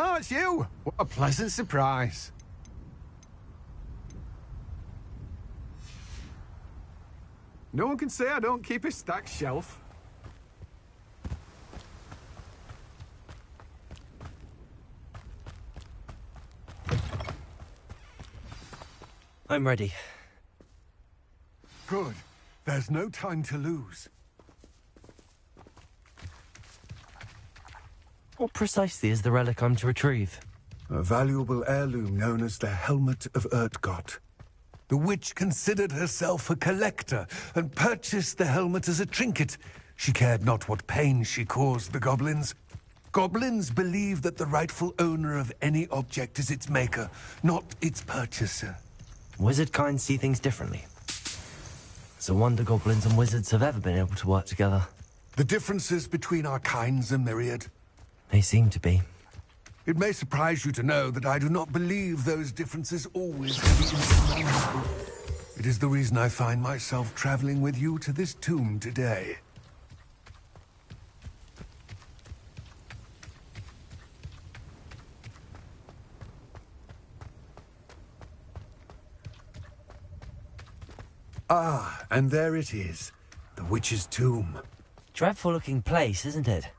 Oh, it's you! What a pleasant surprise. No one can say I don't keep a stacked shelf.
I'm ready.
Good. There's no time to lose.
What precisely is the relic I'm to retrieve?
A valuable heirloom known as the Helmet of Urtgott. The witch considered herself a collector and purchased the helmet as a trinket. She cared not what pain she caused the goblins. Goblins believe that the rightful owner of any object is its maker, not its purchaser.
Wizard kind see things differently. It's a wonder goblins and wizards have ever been able to work together.
The differences between our kinds are myriad.
They seem to be.
It may surprise you to know that I do not believe those differences always to be insurmountable. It is the reason I find myself traveling with you to this tomb today. Ah, and there it is. The witch's tomb.
Dreadful looking place, isn't it?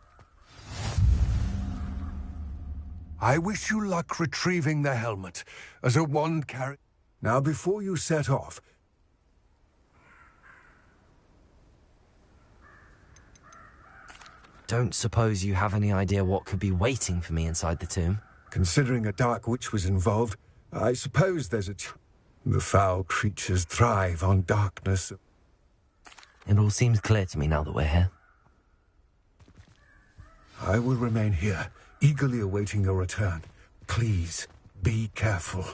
I wish you luck retrieving the helmet. As a wand carry... Now, before you set off...
Don't suppose you have any idea what could be waiting for me inside the tomb?
Considering a dark witch was involved, I suppose there's a... The foul creatures thrive on darkness.
It all seems clear to me now that we're here.
I will remain here, eagerly awaiting your return. Please, be careful.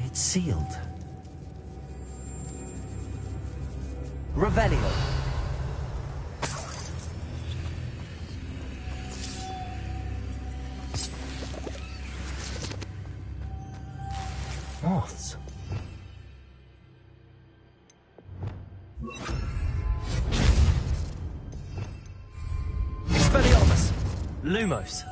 It's sealed. Revelio. Moths. Expelliarmus. Lumos.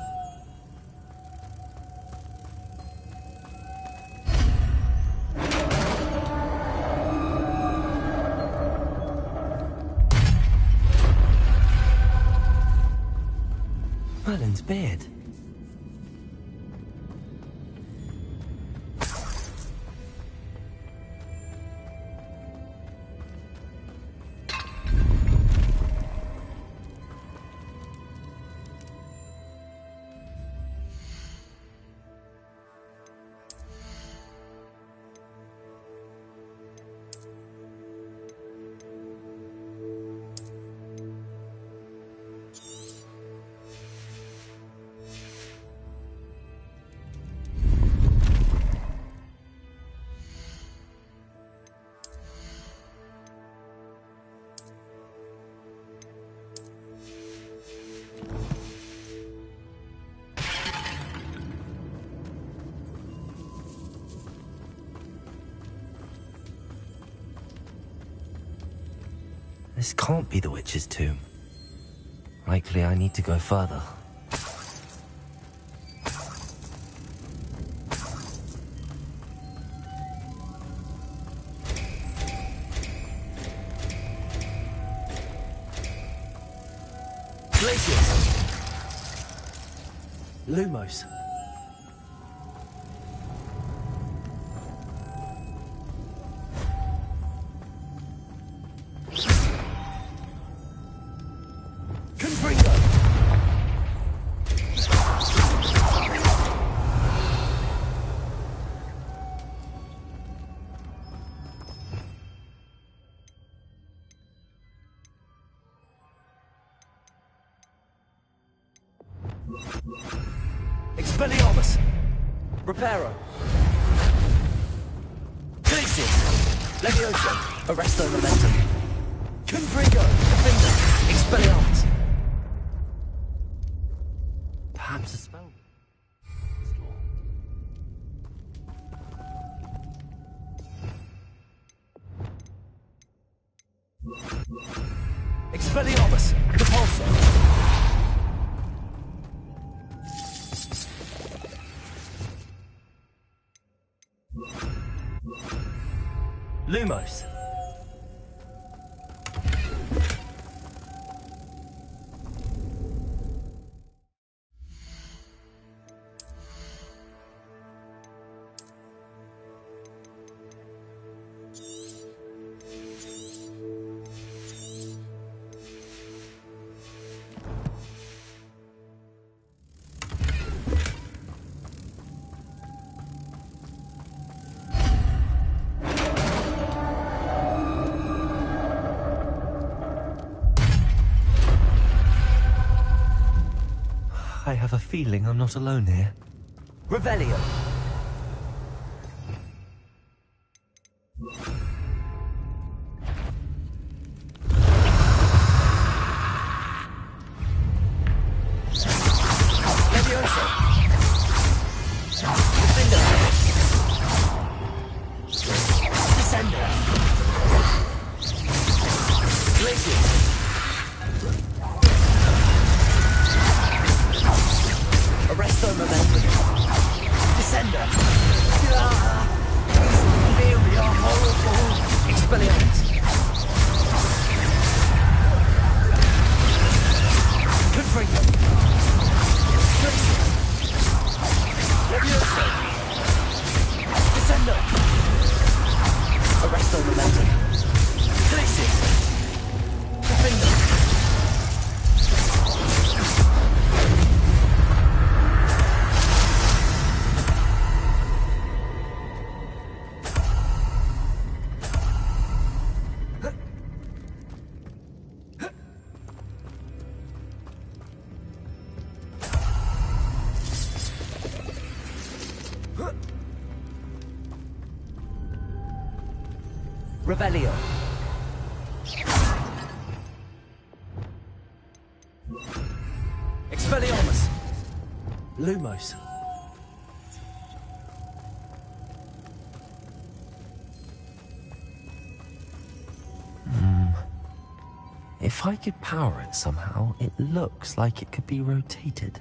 Merlin's beard. This can't be the witch's tomb. Likely I need to go further. Glacius! Lumos! Reparo. Glacius. Levioso. Arresto Momentum. Confringo. Defender. Expelliarmus. Perhaps a spell. Expelliarmus. Repulsor. Lumos. I have a feeling I'm not alone here. Revelio. Levioso. Defender. Descender. Glacius. Arresto Momentum. Descender. These are horrible. Expelliarmus. Confringo. Levioso. Descender. Arresto Momentum. Glacius. Defender. Revelio. Expelliarmus. Lumos. If I could power it somehow, it looks like it could be rotated.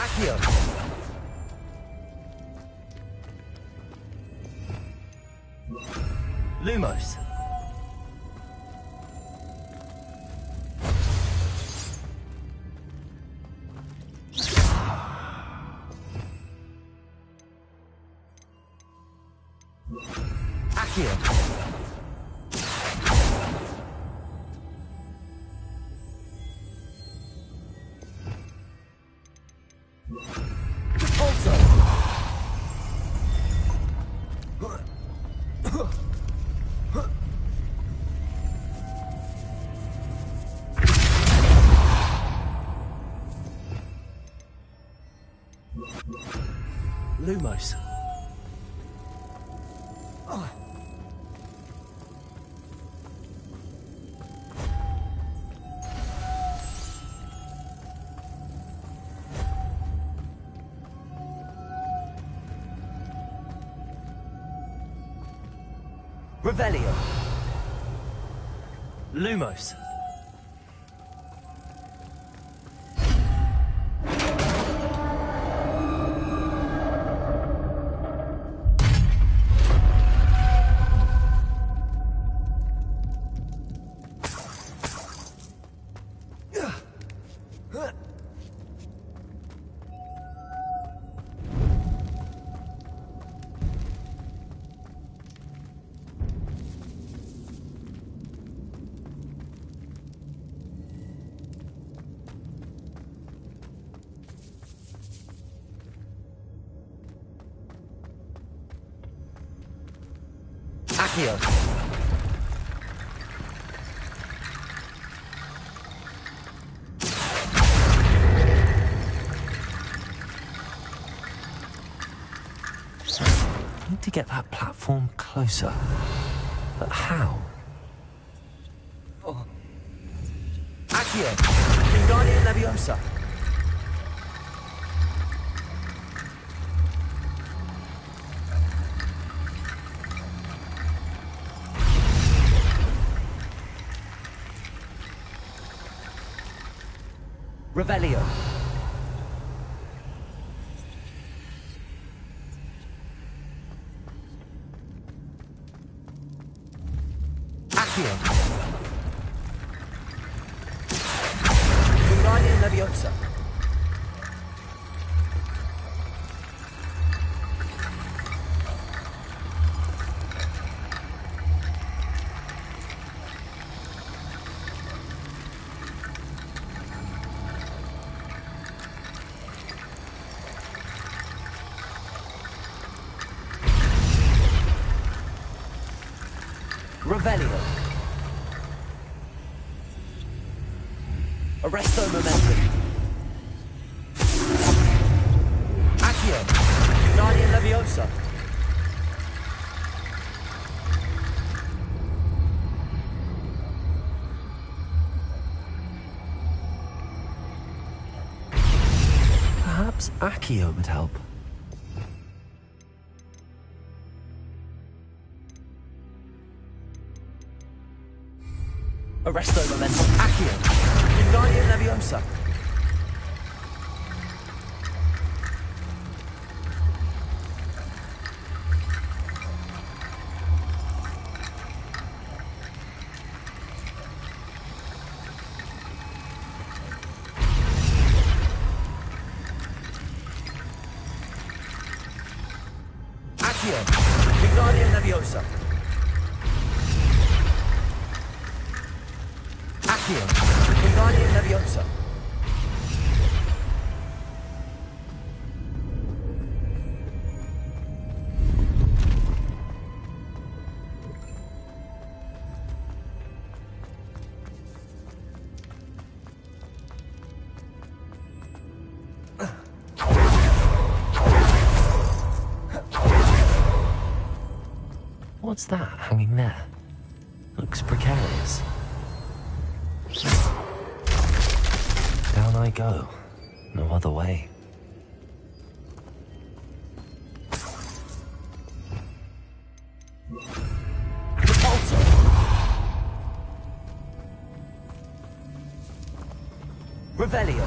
Accio. Lumos. Accio. Also. Lumos. Revelio. Lumos. Accio. to get that platform closer. But how? Oh.
Accio! Wingardium Leviosa! Revelio. Accio. Wingardium Leviosa. Revelio. Arresto Momentum. Accio. Wingardium Leviosa.
Perhaps Accio would help.
Arresto Momentum. Accio. Wingardium Leviosa. Accio. Wingardium Leviosa. Accio. Wingardium Leviosa.
What's that hanging there? Looks precarious. Down I go. No other way.
Repulsor. Revelio.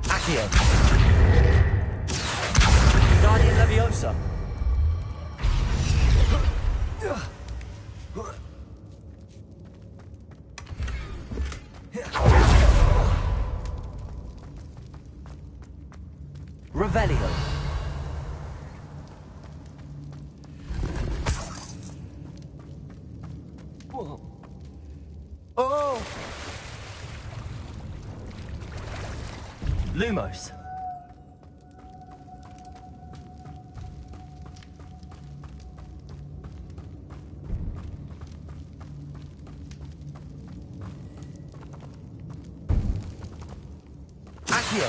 Accio. Wingardium Leviosa. Revelio. Whoa. Oh! Lumos. Accio.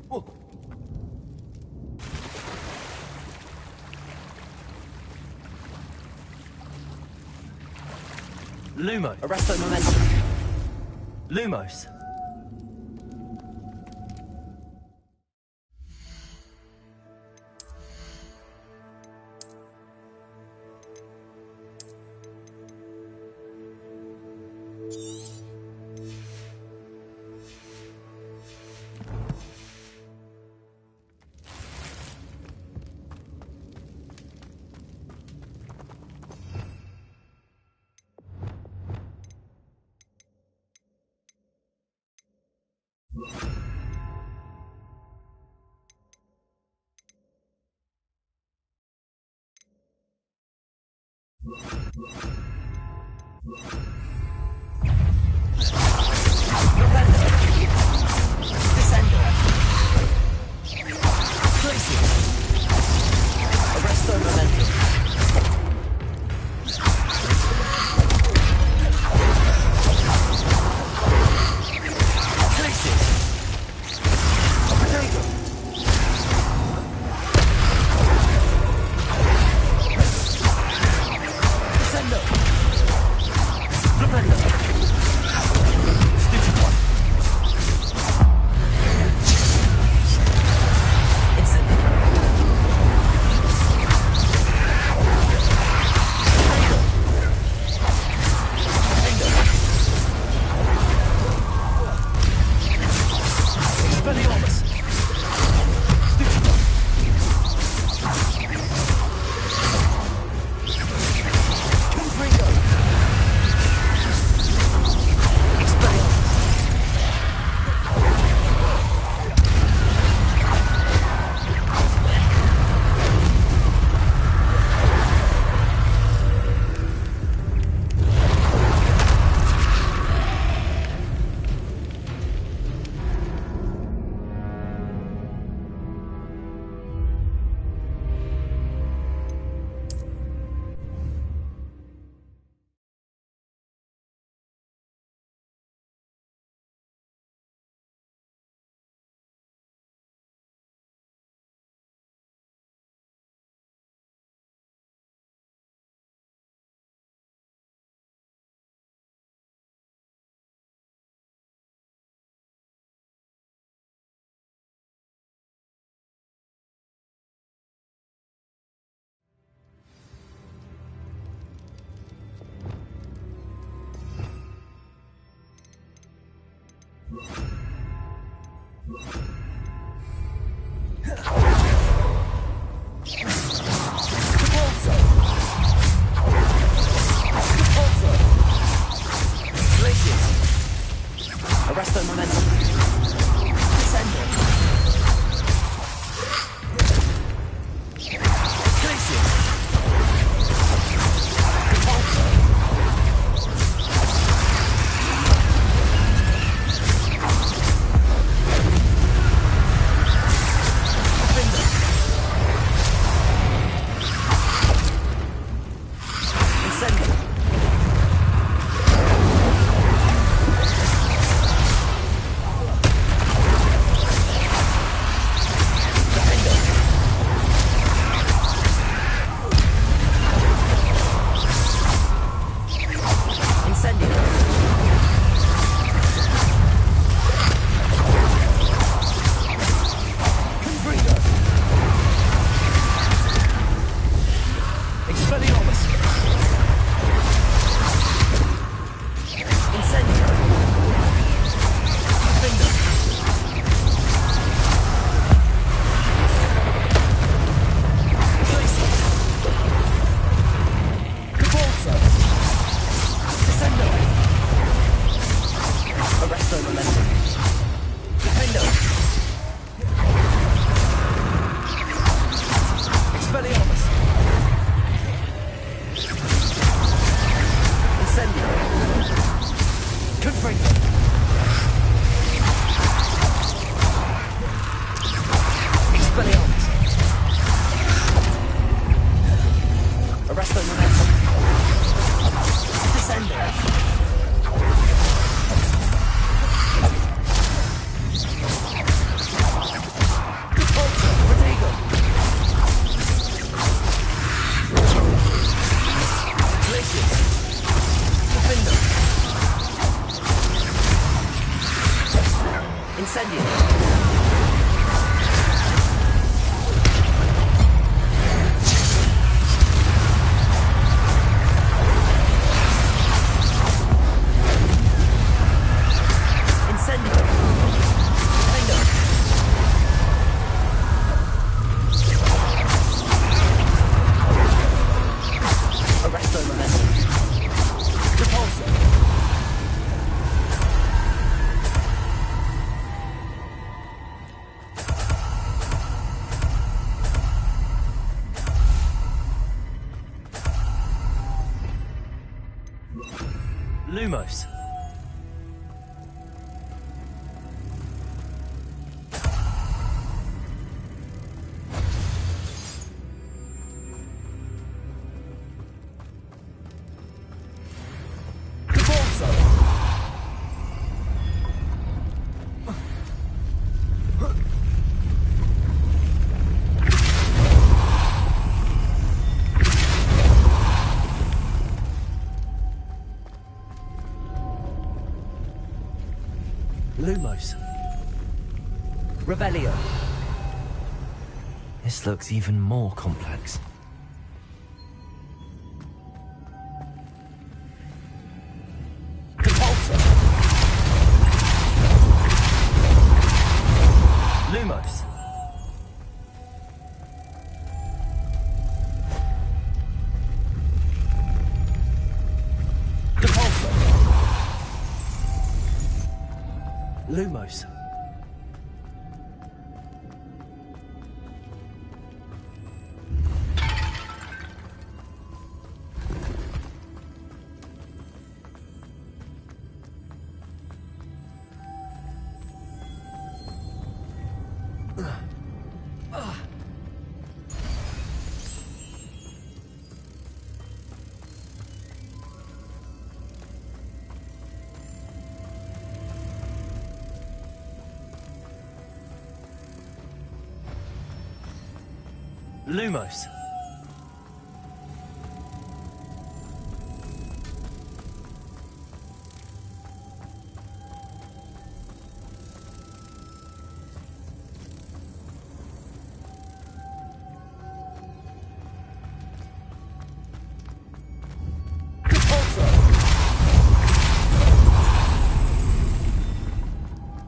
Whoa. Lumo. Arresto Momentum. Lumos.
Lumos. Lumos. Revelio. This looks even more complex. Repulsor. Lumos. Repulsor. Lumos. Lumos.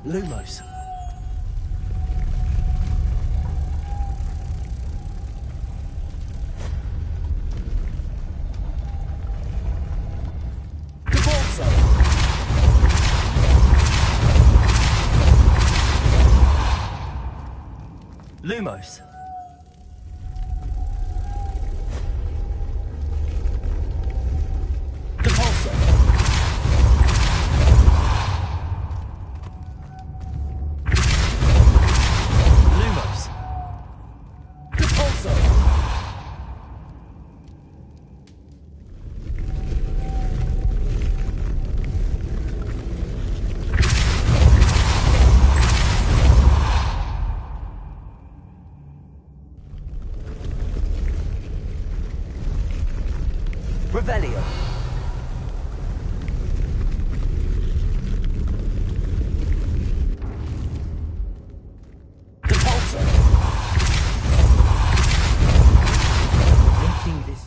Lumos. Lumos. Repulsor. Lumos. Repulsor. Revelio. Repulsor. Making this.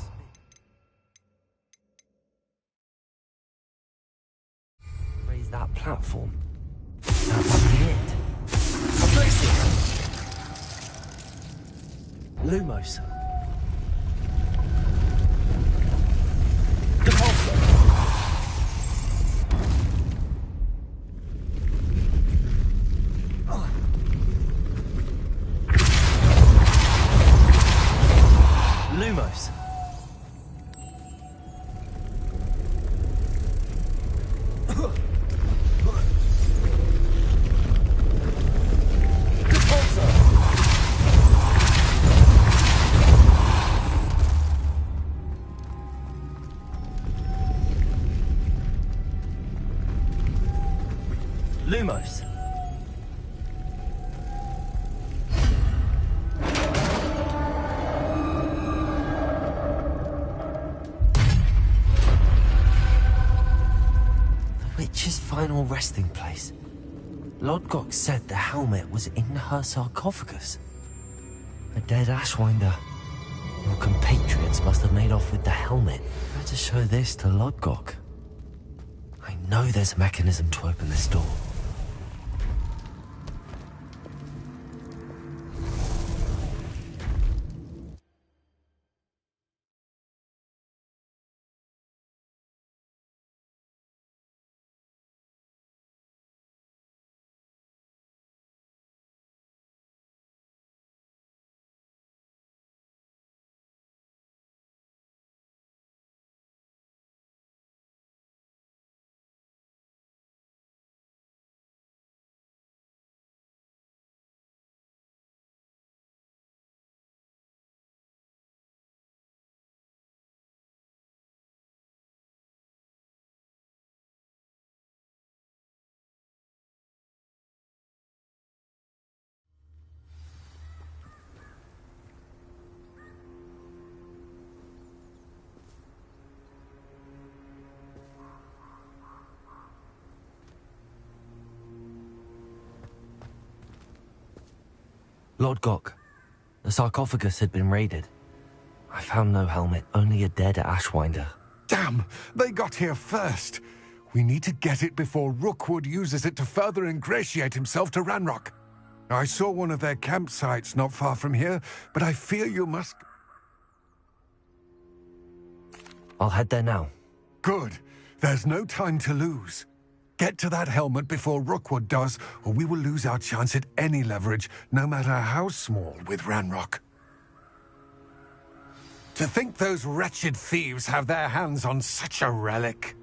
Raise that platform. That must be it. Place it. Lumos. Lumos. Lumos. The witch's final resting place. Lodgok said the helmet was in her sarcophagus. A dead Ashwinder. Your compatriots must have made off with the helmet. Better show this to Lodgok. I know there's a mechanism to open this door. Lord Gok, the sarcophagus had been raided. I found no helmet, only a dead Ashwinder.
Damn! They got here first. We need to get it before Rookwood uses it to further ingratiate himself to Ranrock. I saw one of their campsites not far from here, but I fear you must...
I'll head there now.
Good. There's no time to lose. Get to that helmet before Rookwood does, or we will lose our chance at any leverage, no matter how small, with Ranrock. To think those wretched thieves have their hands on such a relic.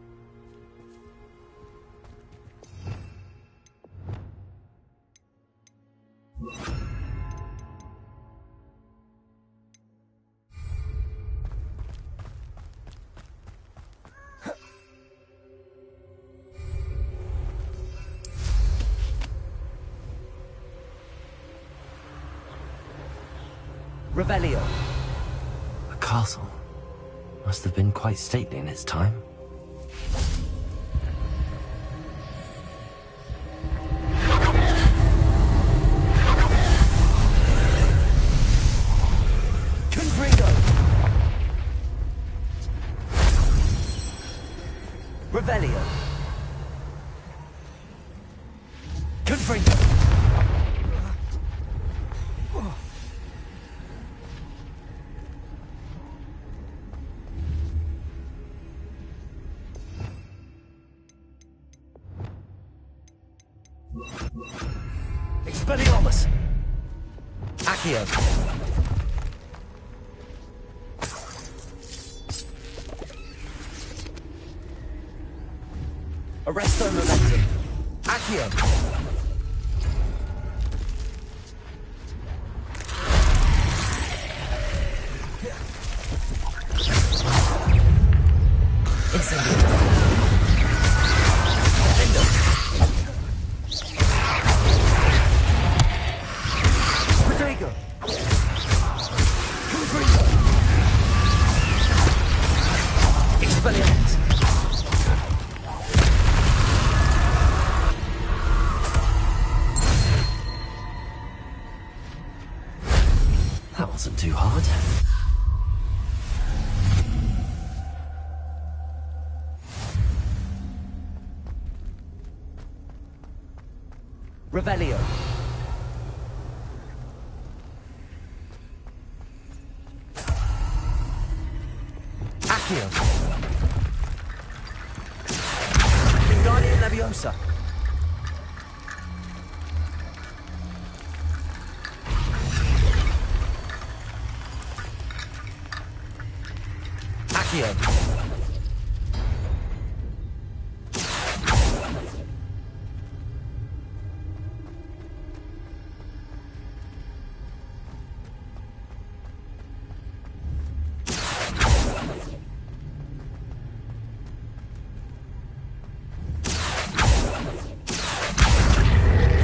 Revelio.
A castle. Must have been quite stately in its time.
Confringo. Revelio. Confringo. Expelliarmus! Accio! Arresto momentum! Accio!
That wasn't too hard.
Revelio. Accio. Wingardium Leviosa. Accio.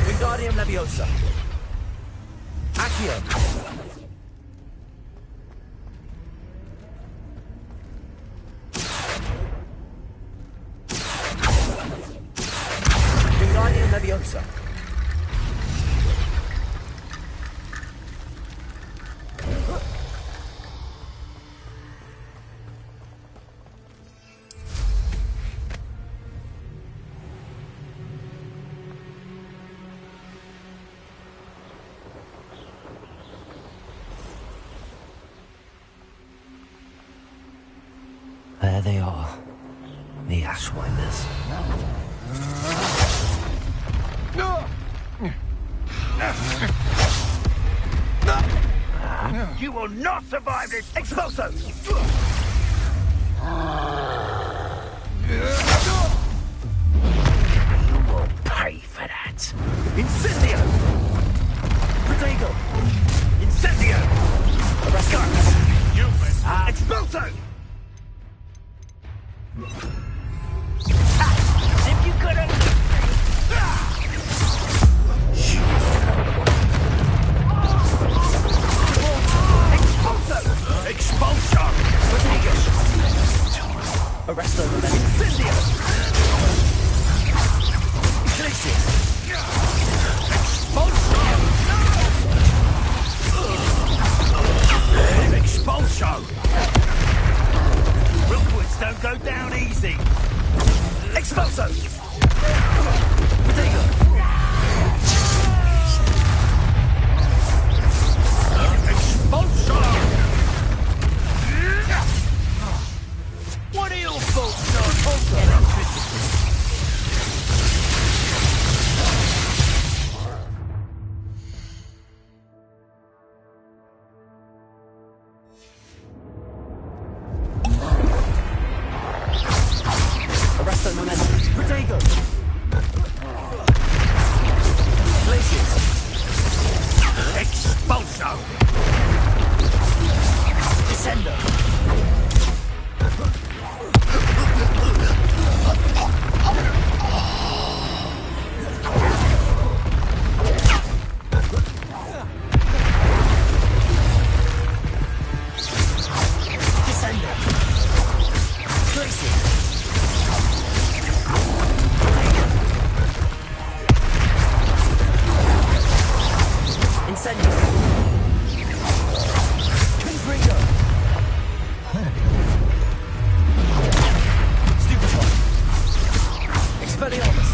Wingardium Leviosa. Accio. Wingardium Leviosa.
There they are. The Ashwinders.
You will not survive this! Expulso! You will pay for that! Incendio! Protego! Incendio! Rascats! You Expulso! If you could have... Expulso! Expulso! Rodriguez!
Expulso! Potato!
Expulsion! What are your thoughts on electricity?
Arresto momentum. Protego! Glaciers!
Expulso!
Descendo! Descendo! Glaciers! Incendio! Confringo! Stupefy! Expelliarmus!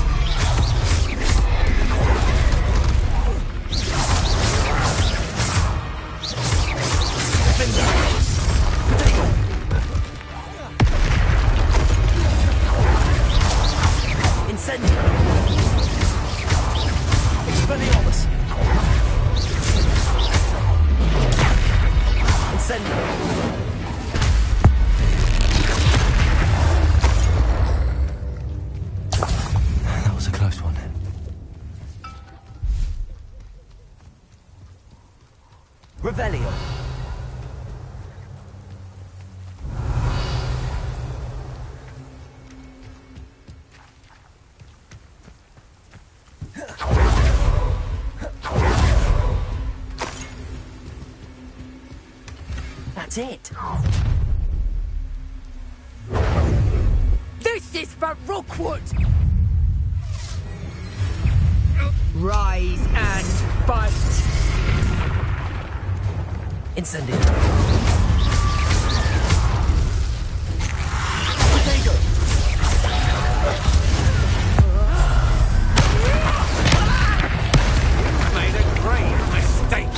Defender! Potato! Incendio! Expelliarmus! Incendio!
That was a close one.
Revelio! That's it.
This is for Rookwood! Rise and fight!
Incendio! Potato!
Made a grave mistake!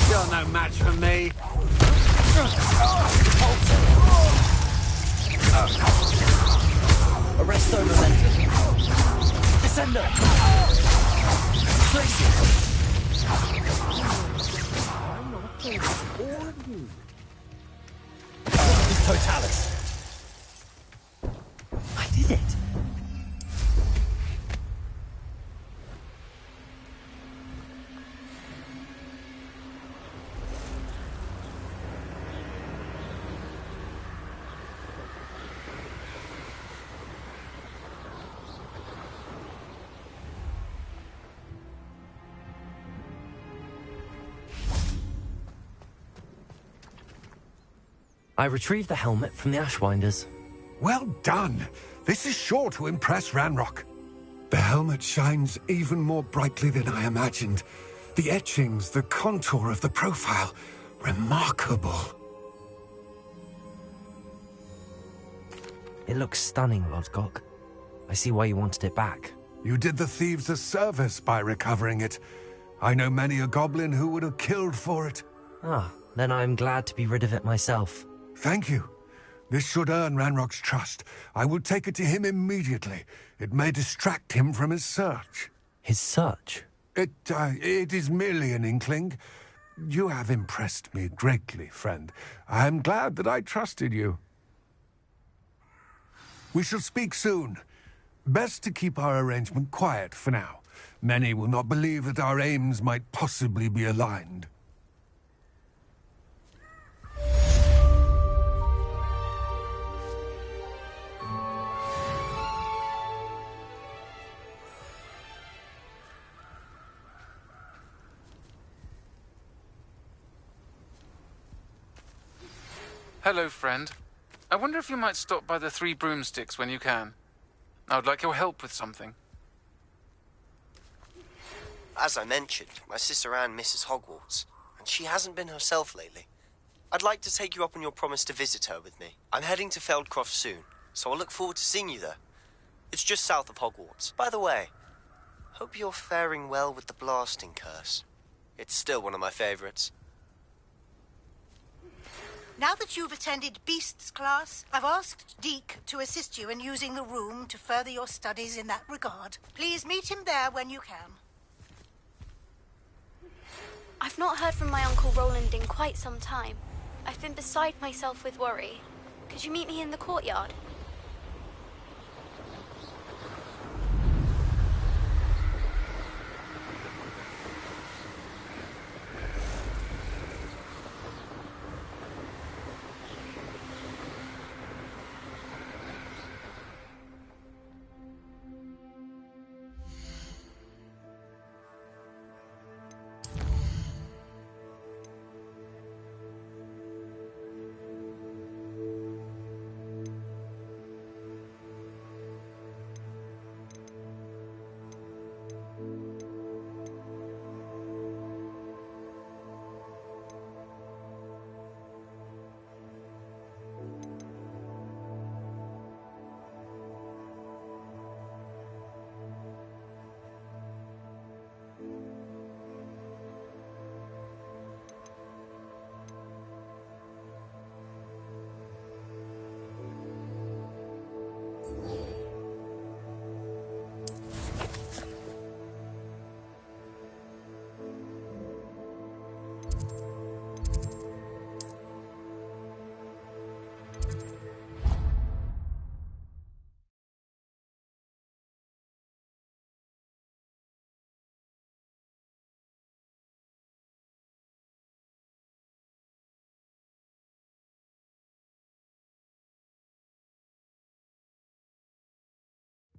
You're no match for me.
Arresto momentum. Descendo! Glacier! Totalis! I did it!
I retrieved the helmet from the Ashwinders.
Well done. This is sure to impress Ranrock. The helmet shines even more brightly than I imagined. The etchings, the contour of the profile. Remarkable.
It looks stunning, Lodgok. I see why you wanted it back.
You did the thieves a service by recovering it. I know many a goblin who would have killed for it.
Ah, then I'm glad to be rid of it myself.
Thank you. This should earn Ranrock's trust. I will take it to him immediately. It may distract him from his search.
His search?
It is merely an inkling. You have impressed me greatly, friend. I am glad that I trusted you. We shall speak soon. Best to keep our arrangement quiet for now. Many will not believe that our aims might possibly be aligned.
Hello, friend. I wonder if you might stop by the Three Broomsticks when you can. I would like your help with something.
As I mentioned, my sister Anne misses Hogwarts, and she hasn't been herself lately. I'd like to take you up on your promise to visit her with me. I'm heading to Feldcroft soon, so I'll look forward to seeing you there. It's just south of Hogwarts. By the way, hope you're faring well with the blasting curse. It's still one of my favorites.
Now that you've attended Beasts class, I've asked Deke to assist you in using the room to further your studies in that regard. Please meet him there when you can.
I've not heard from my Uncle Roland in quite some time. I've been beside myself with worry. Could you meet me in the courtyard?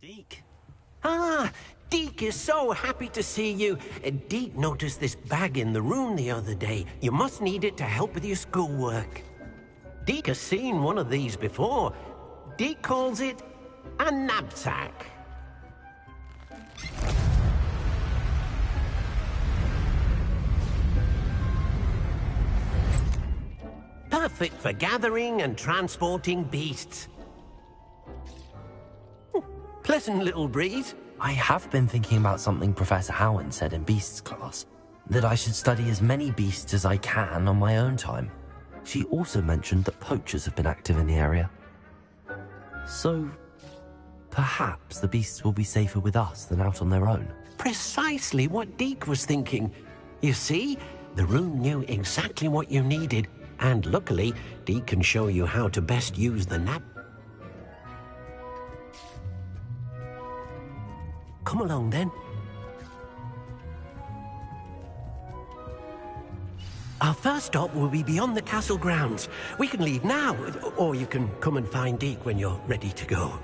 Deke. Ah, Deke is so happy to see you. Deke noticed this bag in the room the other day. You must need it to help with your schoolwork. Deke has seen one of these before. Deke calls it a knapsack. Perfect for gathering and transporting beasts. Pleasant little breeze.
I have been thinking about something Professor Howin said in Beasts class, that I should study as many beasts as I can on my own time. She also mentioned that poachers have been active in the area. So, perhaps the beasts will be safer with us than out on their own.
Precisely what Deke was thinking. You see, the room knew exactly what you needed, and luckily, Deke can show you how to best use the nap. Come along, then. Our first stop will be beyond the castle grounds. We can leave now, or you can come and find Deke when you're ready to go.